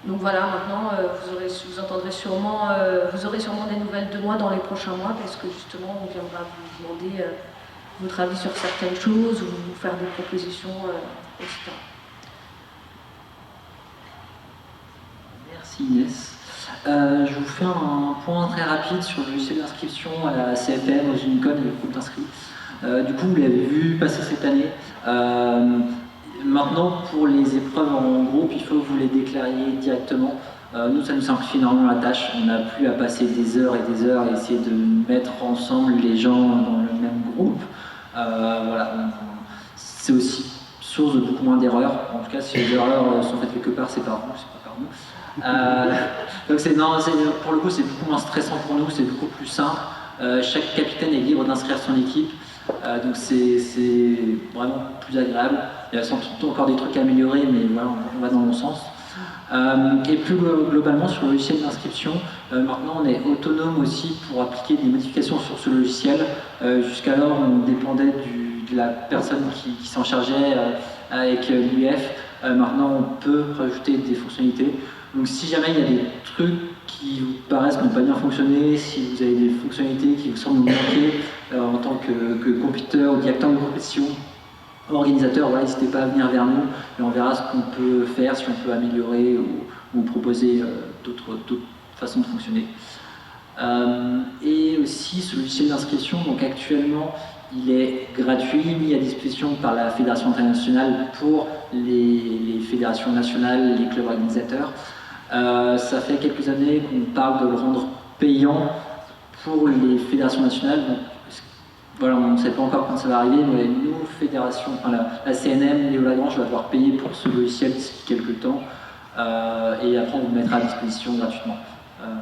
Donc voilà, maintenant, vous aurez sûrement des nouvelles de moi dans les prochains mois, parce que justement, on viendra vous demander votre avis sur certaines choses, ou vous faire des propositions, etc. Merci Inès. Je vous fais un point très rapide sur le logiciel d'inscription à la CFM, aux Unicode et aux groupes d'inscrits. Du coup, vous l'avez vu passer cette année. Maintenant, pour les épreuves en groupe, il faut que vous les déclariez directement. Nous, ça nous simplifie énormément la tâche. On n'a plus à passer des heures et des heures à essayer de mettre ensemble les gens dans le même groupe. Voilà. C'est aussi source de beaucoup moins d'erreurs. En tout cas, si les erreurs sont faites quelque part, c'est par vous, c'est pas par nous. Donc pour le coup, c'est beaucoup moins stressant pour nous, c'est beaucoup plus simple. Chaque capitaine est libre d'inscrire son équipe. Donc c'est vraiment plus agréable. Il y a sans doute encore des trucs à améliorer, mais voilà, on va dans le bon sens. Et plus globalement, sur le logiciel d'inscription, maintenant on est autonome aussi pour appliquer des modifications sur ce logiciel. Jusqu'alors, on dépendait de la personne qui s'en chargeait avec l'UF. Maintenant, on peut rajouter des fonctionnalités. Donc si jamais il y a des trucs qui vous paraissent ne pas bien fonctionner, si vous avez des fonctionnalités qui vous semblent manquer en tant que compétiteur ou directeur de compétition, organisateur, voilà, n'hésitez pas à venir vers nous et on verra ce qu'on peut faire, si on peut améliorer ou proposer d'autres façons de fonctionner. Et aussi ce logiciel d'inscription, donc actuellement il est gratuit, mis à disposition par la Fédération internationale pour les fédérations nationales, les clubs organisateurs. Ça fait quelques années qu'on parle de le rendre payant pour les fédérations nationales. Donc, voilà, on ne sait pas encore quand ça va arriver, mais nous, fédération, enfin, la CNM, Léo Lagrange va devoir payer pour ce logiciel d'ici quelques temps, et après on vous le mettra à disposition gratuitement.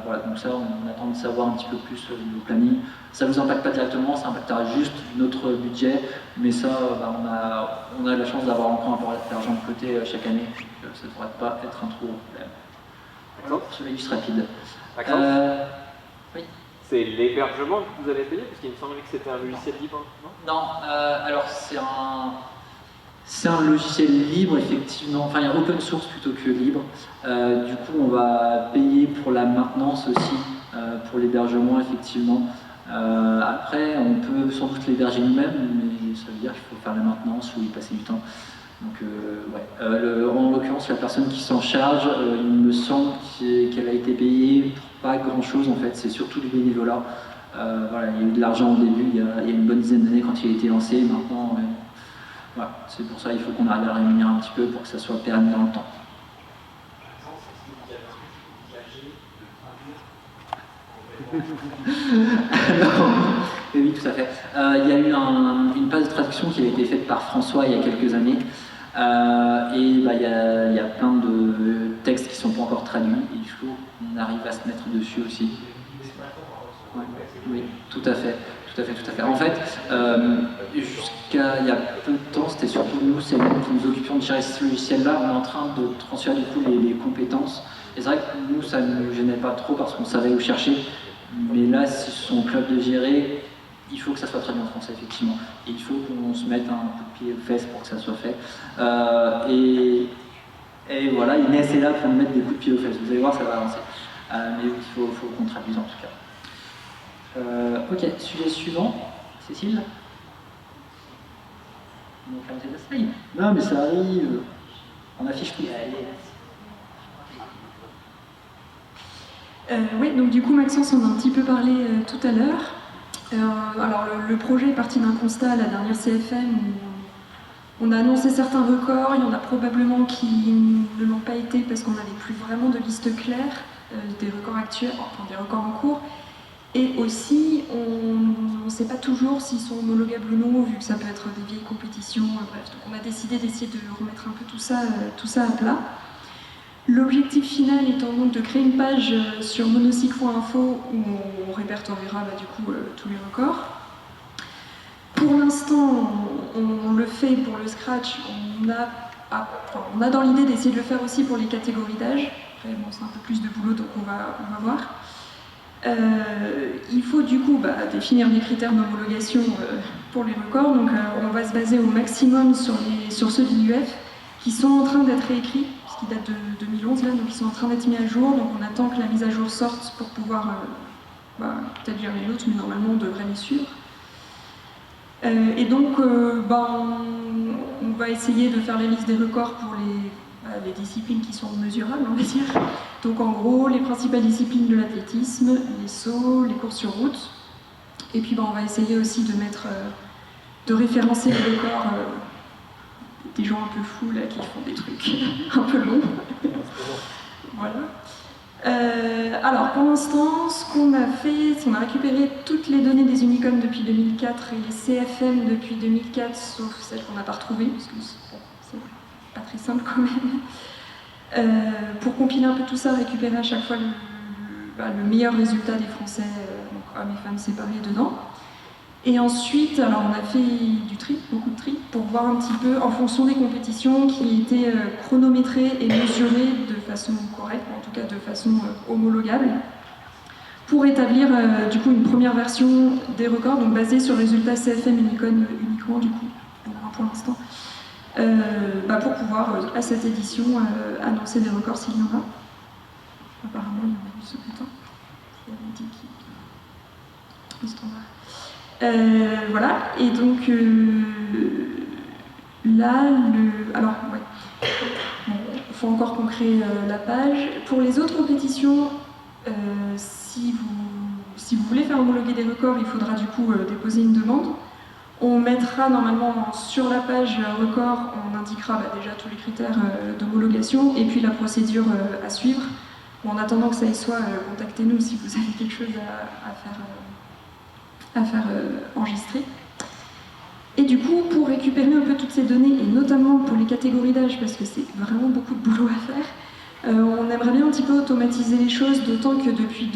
Voilà, donc ça, on attend de savoir un petit peu plus le planning. Ça ne vous impacte pas directement, ça impactera juste notre budget, mais ça, on a la chance d'avoir encore un peu d'argent de côté chaque année, donc ça ne devrait pas être un trop gros problème. Voilà, je vais juste rapide. Oui. C'est l'hébergement que vous avez payé, parce qu'il me semblait que c'était un logiciel libre, non? Non, alors c'est un logiciel libre, effectivement, enfin il y a open source plutôt que libre. Du coup, on va payer pour la maintenance aussi, pour l'hébergement, effectivement. Après, on peut sans doute l'héberger nous-mêmes, mais ça veut dire qu'il faut faire la maintenance ou y passer du temps. Donc, ouais. En l'occurrence, la personne qui s'en charge, il me semble qu'elle a été payée pour pas grand-chose, en fait. C'est surtout du bénévolat. Voilà, il y a eu de l'argent au début, il y a une bonne dizaine d'années quand il a été lancé. Maintenant, voilà, c'est pour ça qu'il faut qu'on arrive à le rémunérer un petit peu pour que ça soit pérenne dans le temps. Oui, tout à fait. Il y a eu une passe de traduction qui avait été faite par François il y a quelques années. Et il y a plein de textes qui ne sont pas encore traduits. Il faut qu'on arrive à se mettre dessus aussi. Ouais, oui, tout à fait. En fait, jusqu'à il y a peu de temps, c'était surtout nous, c'est nous qui nous occupions de gérer ce logiciel-là. On est en train de transférer du coup les compétences. Et c'est vrai que nous, ça ne nous gênait pas trop parce qu'on savait où chercher. Mais là, si c'est son club de gérer, il faut que ça soit traduit en français, effectivement. Et il faut qu'on se mette un coup de pied aux fesses pour que ça soit fait. Et voilà, Inès est là pour nous mettre des coups de pied aux fesses. Vous allez voir, ça va avancer. Mais il faut qu'on traduise en tout cas. Ok, sujet suivant. Cécile? Non, mais ça arrive. On affiche tout. Oui, donc du coup Maxence en a un petit peu parlé tout à l'heure. Alors le projet est parti d'un constat à la dernière CFM où on a annoncé certains records, il y en a probablement qui ne l'ont pas été parce qu'on n'avait plus vraiment de liste claire des records actuels, enfin des records en cours. Et aussi, on ne sait pas toujours s'ils sont homologables ou non, vu que ça peut être des vieilles compétitions, bref. Donc on a décidé d'essayer de remettre un peu tout ça à plat. L'objectif final étant donc de créer une page sur monocycle.info où on répertoriera du coup tous les records. Pour l'instant, on le fait pour le scratch, on a dans l'idée d'essayer de le faire aussi pour les catégories d'âge. Après, bon, c'est un peu plus de boulot, donc on va voir. Il faut du coup définir des critères d'homologation pour les records. Donc on va se baser au maximum sur ceux de l'IUF qui sont en train d'être réécrits, puisqu'ils datent de 2011 là, donc ils sont en train d'être mis à jour. Donc on attend que la mise à jour sorte pour pouvoir peut-être lire les nôtres, mais normalement on devrait les suivre. Et donc on va essayer de faire la liste des records pour les disciplines qui sont mesurables, on va dire. Donc en gros, les principales disciplines de l'athlétisme, les sauts, les courses sur route. Et puis on va essayer aussi de référencer les records des gens un peu fous là, qui font des trucs un peu longs. Voilà. Alors pour l'instant, ce qu'on a fait, c'est qu'on a récupéré toutes les données des Unicom depuis 2004 et les CFM depuis 2004, sauf celles qu'on n'a pas retrouvées, parce que c'est pas très simple quand même. Pour compiler un peu tout ça, récupérer à chaque fois le meilleur résultat des Français, donc hommes et femmes séparés dedans. Et ensuite, alors on a fait du tri, beaucoup de tri, pour voir un petit peu en fonction des compétitions qui étaient chronométrées et mesurées de façon correcte, en tout cas de façon homologable, pour établir du coup une première version des records, donc basée sur le résultat CFM Unicom uniquement du coup, pour l'instant. Pour pouvoir, à cette édition, annoncer des records s'il y en a. Apparemment, il y en a eu ce matin. Il y avait dit le standard. Voilà, et donc là, alors, ouais. Bon, il faut encore qu'on crée la page. Pour les autres compétitions, si vous voulez faire homologuer des records, il faudra du coup déposer une demande. On mettra normalement sur la page record, on indiquera déjà tous les critères d'homologation et puis la procédure à suivre. En attendant que ça y soit, contactez-nous si vous avez quelque chose à faire enregistrer. Et du coup, pour récupérer un peu toutes ces données, et notamment pour les catégories d'âge, parce que c'est vraiment beaucoup de boulot à faire, on aimerait bien un petit peu automatiser les choses, d'autant que depuis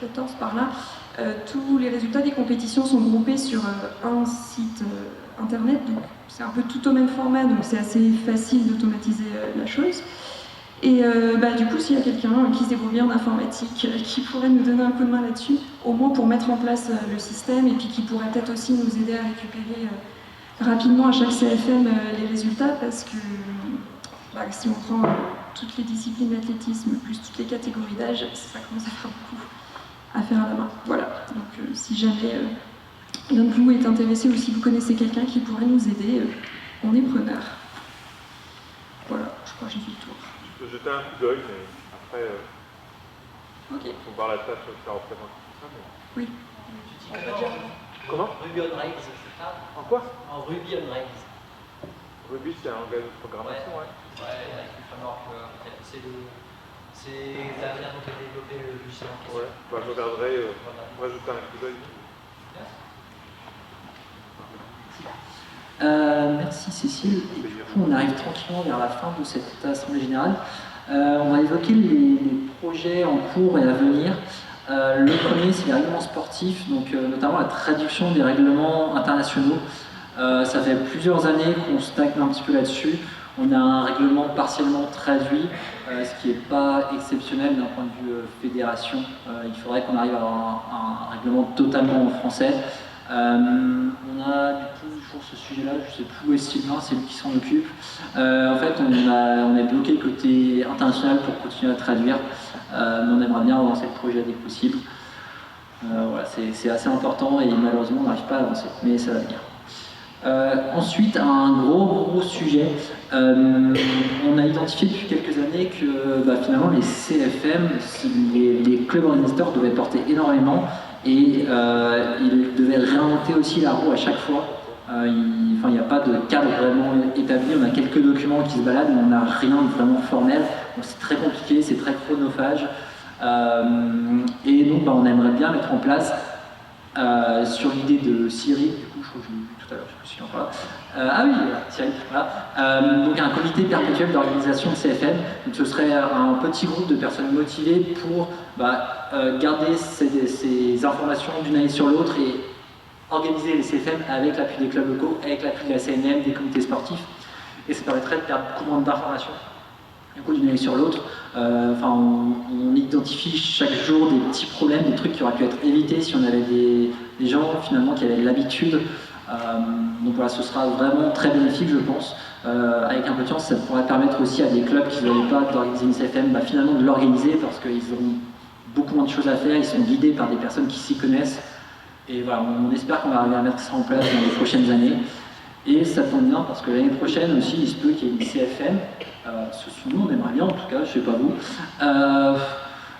2015-14 par là, tous les résultats des compétitions sont groupés sur un site internet, donc c'est un peu tout au même format, donc c'est assez facile d'automatiser la chose. Et du coup, s'il y a quelqu'un qui se débrouille bien en informatique, qui pourrait nous donner un coup de main là-dessus, au moins pour mettre en place le système, et puis qui pourrait peut-être aussi nous aider à récupérer rapidement à chaque CFM les résultats, parce que si on prend toutes les disciplines d'athlétisme, plus toutes les catégories d'âge, ça commence à faire beaucoup à faire à la main. Voilà, donc si jamais l'un de vous est intéressé ou si vous connaissez quelqu'un qui pourrait nous aider, on est preneur. Voilà, je crois que j'ai fait le tour. Je peux jeter un coup d'œil, mais après, il faut voir la tâche que ça représente. Oui. Comment Ruby on Rails, c'est ça? En quoi? En Ruby on Rails. Ruby, c'est un langage de programmation, ouais. Ouais, avec le framework, c'est la manière dont est développé le logiciel en question. Ouais, je regarderai, on va jeter un coup d'œil. Merci Cécile. Et du coup, on arrive tranquillement vers la fin de cette assemblée générale. On va évoquer les projets en cours et à venir. Le premier, c'est les règlements sportifs, donc notamment la traduction des règlements internationaux. Ça fait plusieurs années qu'on stagne un petit peu là-dessus. On a un règlement partiellement traduit, ce qui n'est pas exceptionnel d'un point de vue fédération. Il faudrait qu'on arrive à avoir un règlement totalement en français. On a du coup sur ce sujet-là, je ne sais plus où est Sylvain, c'est lui qui s'en occupe. En fait, on est bloqué côté international pour continuer à traduire, mais on aimerait bien avancer le projet dès que possible. Voilà, c'est assez important et malheureusement on n'arrive pas à avancer, mais ça va venir. Ensuite, un gros sujet. On a identifié depuis quelques années que finalement les CFM, les clubs organisateurs devaient porter énormément et ils devaient réinventer aussi la roue à chaque fois. Il n'y a pas de cadre vraiment établi, on a quelques documents qui se baladent, mais on n'a rien de vraiment formel. Donc c'est très compliqué, c'est très chronophage. Et donc on aimerait bien mettre en place, sur l'idée de Cyril, du coup je crois que je l'ai vu tout à l'heure, je me suis encore là. Ah oui, Cyril, voilà. Donc un comité perpétuel d'organisation de CFM. Donc ce serait un petit groupe de personnes motivées pour garder ces informations d'une année sur l'autre et organiser les CFM avec l'appui des clubs locaux, avec l'appui de la CNM, des comités sportifs. Et ça permettrait de perdre beaucoup moins d'informations du coup d'une année sur l'autre. On identifie chaque jour des petits problèmes, des trucs qui auraient pu être évités si on avait des gens finalement qui avaient l'habitude. Donc voilà, ce sera vraiment très bénéfique, je pense. Avec un peu de chance, ça pourrait permettre aussi à des clubs qui n'avaient pas d'organiser une CFM, finalement de l'organiser parce qu'ils ont beaucoup moins de choses à faire, ils sont guidés par des personnes qui s'y connaissent. Et voilà, on espère qu'on va arriver à mettre ça en place dans les prochaines années. Et ça tombe bien parce que l'année prochaine aussi, il se peut qu'il y ait une CFM. Nous, on aimerait bien, en tout cas, je sais pas vous.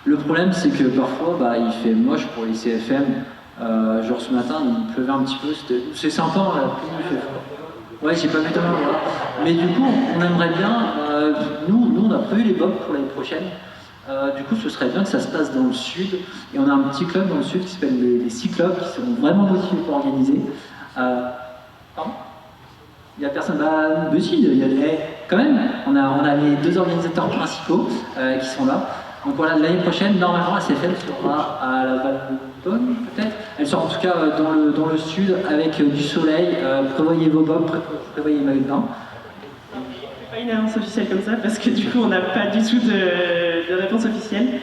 Le problème, c'est que parfois, il fait moche pour les CFM. Genre ce matin, il pleuvait un petit peu. C'est sympa, la pluie, il fait froid. Ouais, j'ai pas vu demain, voilà. Mais du coup, on aimerait bien. Nous, on a prévu les bobs pour l'année prochaine. Du coup, ce serait bien que ça se passe dans le sud. Et on a un petit club dans le sud qui s'appelle les Cyclopes, qui seront vraiment motivés pour organiser. Pardon ? Il n'y a personne. Mais si, il y a quand même. On a les deux organisateurs principaux qui sont là. Donc voilà, l'année prochaine, normalement, la CFM sera à la Valbonne, peut-être. Elle sera en tout cas dans le sud avec du soleil. Prévoyez vos bobs, prévoyez maillot de bain. Pas une annonce officielle comme ça parce que du coup on n'a pas du tout de réponse officielle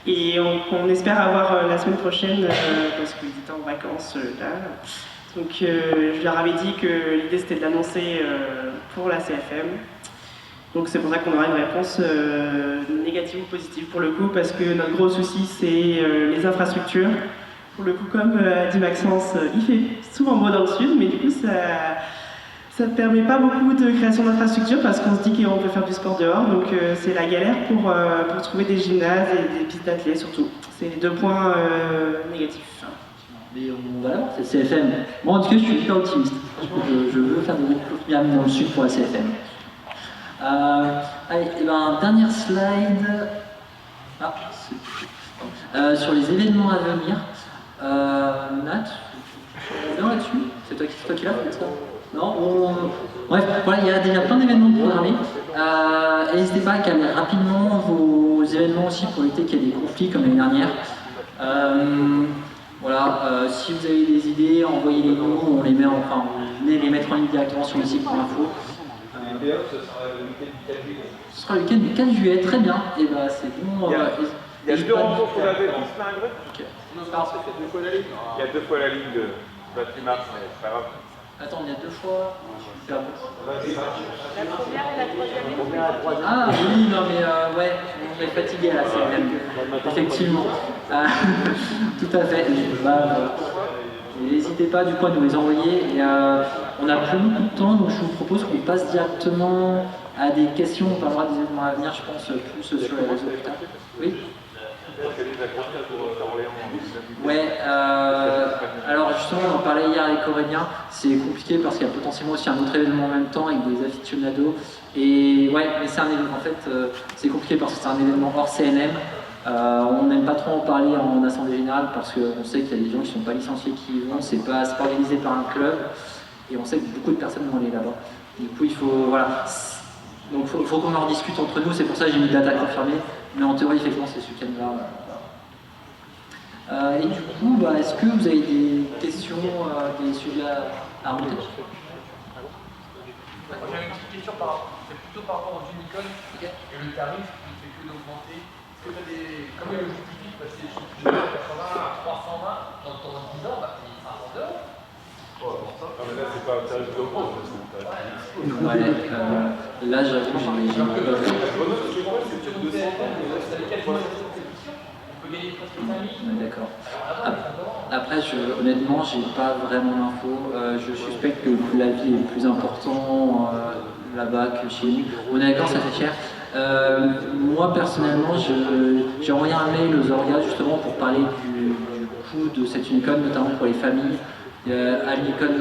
et on espère avoir la semaine prochaine parce qu'ils étaient en vacances là. Donc je leur avais dit que l'idée c'était de l'annoncer pour la CFM. Donc c'est pour ça qu'on aura une réponse négative ou positive pour le coup parce que notre gros souci c'est les infrastructures. Pour le coup comme a dit Maxence, il fait souvent beau dans le sud mais du coup ça ne permet pas beaucoup de création d'infrastructures parce qu'on se dit qu'on peut faire du sport dehors, donc c'est la galère pour trouver des gymnases et des pistes d'athlètes surtout. C'est les deux points négatifs. Mais on va l'avoir, c'est CFM. Moi en tout cas je suis hyper optimiste. Franchement je veux faire des recrutements dans le sud pour la CFM. Allez, dernière slide. Sur les événements à venir. Nat, viens là-dessus. C'est toi qui l'as fait ça ? Non, bref, voilà, il y a déjà plein d'événements programmés. Et n'hésitez pas à caler rapidement vos événements aussi pour éviter qu'il y ait des conflits comme l'année dernière. Si vous avez des idées, envoyez-les nous, on les met vous venez les mettre en ligne directement sur le site pour info. Ce sera le week-end du 4 juillet, très bien. Et c'est bon. Il y a deux rencontres qu'on avait dit, c'est un grec ? Ok. Il y a deux fois la ligne de Patrick Mars, mais c'est pas grave. Attends, il y a deux fois. La première et la troisième. Ah oui, non mais ouais, on est fatigué là, c'est même. Effectivement. Tout à fait. N'hésitez pas du coup à nous les envoyer. Et, on a plus beaucoup de temps, donc je vous propose qu'on passe directement à des questions. On parlera des événements à venir, je pense, plus sur les réseaux plus tard. Oui. Ouais, alors justement on en parlait hier avec Aurélien, c'est compliqué parce qu'il y a potentiellement aussi un autre événement en même temps avec des aficionados et ouais, mais c'est un événement, en fait c'est compliqué parce que c'est un événement hors CNM, on n'aime pas trop en parler en assemblée générale parce qu'on sait qu'il y a des gens qui ne sont pas licenciés qui y vont, c'est pas organisé par un club et on sait que beaucoup de personnes vont aller là-bas, du coup il faut, voilà, donc faut qu'on en discute entre nous, c'est pour ça que j'ai mis date à confirmer. Mais en théorie, effectivement, c'est ce week-end-là. Et du coup, est-ce que vous avez des questions, des sujets à remonter ? J'avais une petite question c'est plutôt par rapport aux unicorns et le tarif qui ne fait que d'augmenter. Est-ce que tu as des. Comment il le justifie ? Parce que je suis 80 à 320, dans 10 ans, c'est 500 €. Ah mais là c'est pas un tarif de gros, c'est un tarif. Ouais, là j'avoue j'ai D'accord. Après honnêtement j'ai pas vraiment l'info. Je suspecte que le coût de la vie est plus important là-bas que chez nous. On est d'accord, ça fait cher. Moi personnellement j'ai envoyé un mail aux orgas justement pour parler du beaucoup de cette Unicon, notamment pour les familles. À l'Unicon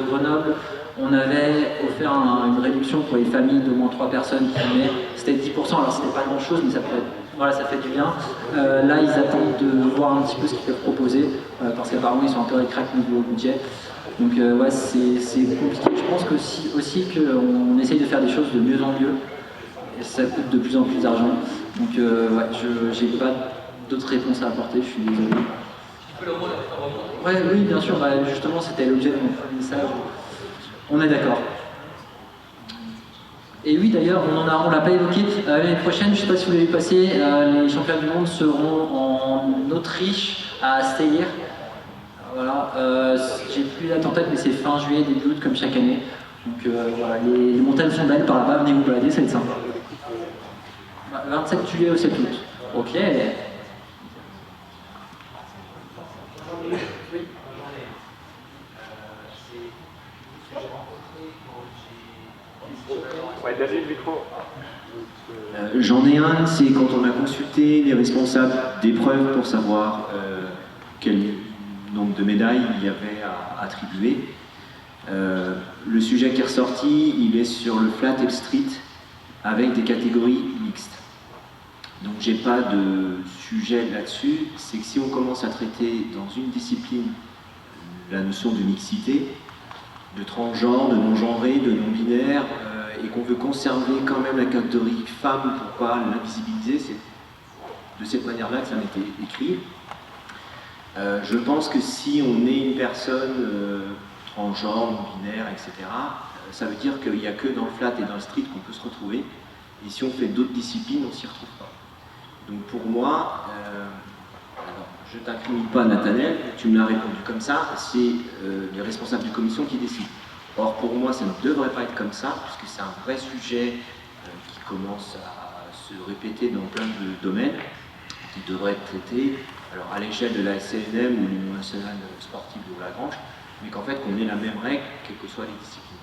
Grenoble, on avait offert une réduction pour les familles d'au moins 3 personnes qui venaient. C'était 10%, alors c'était pas grand chose, mais ça fait du bien. Là, ils attendent de voir un petit peu ce qu'ils peuvent proposer, parce qu'apparemment, ils sont un peu récrac niveau budget. Donc, ouais, c'est compliqué. Je pense aussi qu'on essaye de faire des choses de mieux en mieux, et ça coûte de plus en plus d'argent. Donc, ouais, j'ai pas d'autres réponses à apporter, je suis désolé. Ouais, oui, bien sûr, justement, c'était l'objet de mon premier message. On est d'accord. Et oui, d'ailleurs, on l'a pas évoqué. L'année prochaine, je ne sais pas si vous l'avez passé, les championnats du monde seront en Autriche, à Steyr. Voilà, j'ai plus la date en tête, mais c'est fin juillet, début août, comme chaque année. Donc voilà, les montagnes sont belles par là-bas, venez vous balader, ça va être sympa. 27 juillet au 7 août. Ok. Ouais, donne le micro. J'en ai un, c'est quand on a consulté les responsables d'épreuves pour savoir quel nombre de médailles il y avait à attribuer. Le sujet qui est ressorti, il est sur le flat et le street avec des catégories mixtes. Donc j'ai pas de sujet là-dessus, c'est que si on commence à traiter dans une discipline la notion de mixité, de transgenre, de non-genré, de non-binaire, et qu'on veut conserver quand même la catégorie femme pour pas l'invisibiliser, c'est de cette manière-là que ça a été écrit. Je pense que si on est une personne transgenre, non-binaire, etc., ça veut dire qu'il n'y a que dans le flat et dans le street qu'on peut se retrouver, et si on fait d'autres disciplines, on ne s'y retrouve pas. Donc pour moi, alors, je ne t'incrimine pas Nathanaël, tu me l'as répondu comme ça, c'est les responsables de commission qui décident. Or pour moi, ça ne devrait pas être comme ça, puisque c'est un vrai sujet qui commence à se répéter dans plein de domaines, qui devrait être traité alors, à l'échelle de la SCNM ou l'Union nationale sportive de Lagrange, mais qu'en fait qu'on ait la même règle, quelles que soient les disciplines.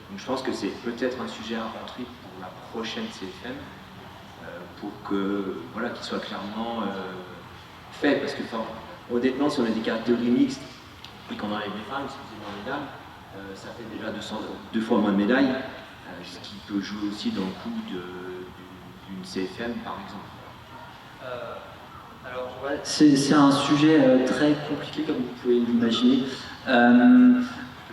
Donc je pense que c'est peut-être un sujet à rentrer pour la prochaine CFM, pour que, voilà, qu'il soit clairement fait, parce que honnêtement, si on a des catégories mixtes et qu'on enlève les femmes, excusez-moi les dames, ça fait déjà 2 fois moins de médailles, ce qui peut jouer aussi dans le coût d'une CFM par exemple. Alors, ouais, c'est un sujet très compliqué comme vous pouvez l'imaginer.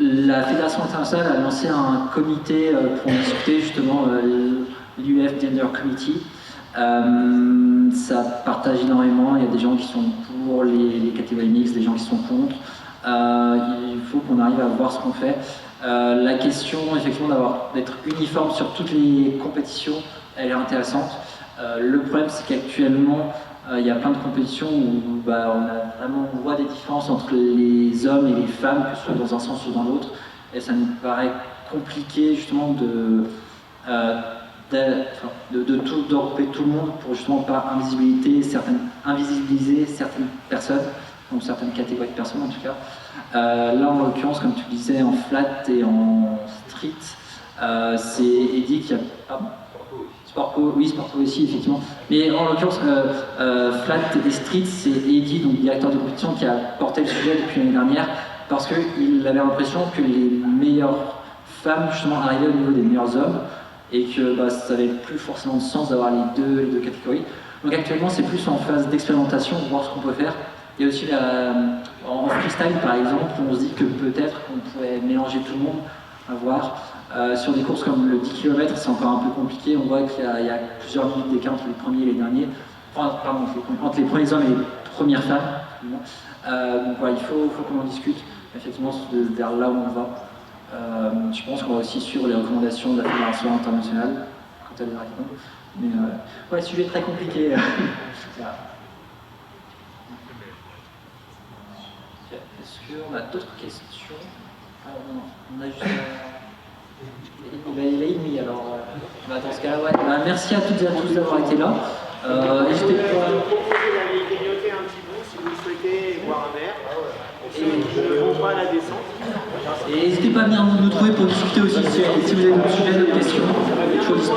La Fédération internationale a lancé un comité pour discuter justement l'UF Gender Committee. Ça partage énormément, il y a des gens qui sont pour les catégories mixtes, des gens qui sont contre. Il faut qu'on arrive à voir ce qu'on fait. La question effectivement d'être uniforme sur toutes les compétitions, elle est intéressante. Le problème c'est qu'actuellement il y a plein de compétitions où on voit des différences entre les hommes et les femmes, que ce soit dans un sens ou dans l'autre, et ça nous paraît compliqué justement d'enregrouper tout le monde pour justement pas invisibiliser certaines personnes, donc certaines catégories de personnes en tout cas. Là en l'occurrence, comme tu le disais, en flat et en street, c'est Eddy qui a... Sportco, oui, Sportco aussi, effectivement. Mais en l'occurrence, flat et street, c'est Eddy, donc directeur de compétition, qui a porté le sujet depuis l'année dernière, parce qu'il avait l'impression que les meilleures femmes, justement, arrivaient au niveau des meilleurs hommes, et que ça n'avait plus forcément de sens d'avoir les deux catégories. Donc actuellement, c'est plus en phase d'expérimentation, voir ce qu'on peut faire. Il y a aussi en freestyle, par exemple, on se dit que peut-être qu'on pourrait mélanger tout le monde, à voir. Sur des courses comme le 10 km, c'est encore un peu compliqué. On voit qu'il y a plusieurs minutes d'écart entre les premiers et les derniers. Enfin, pardon, entre les premiers hommes et les premières femmes. Donc voilà, il faut qu'on en discute. Effectivement, vers là où on va. Je pense qu'on va aussi suivre les recommandations de la Fédération internationale quand elle va répondre. Mais ouais, sujet très compliqué. Voilà. Est-ce qu'on a d'autres questions? On a juste... Il a émis, alors dans ce cas-là, ouais. Merci à toutes et à tous d'avoir été là. N'hésitez pas. Vous grignoter un petit bout si vous le souhaitez, boire un verre. Et ne vont pas à la descente. Et n'hésitez pas à venir nous trouver pour discuter aussi si vous avez d'autres sujets, d'autres questions.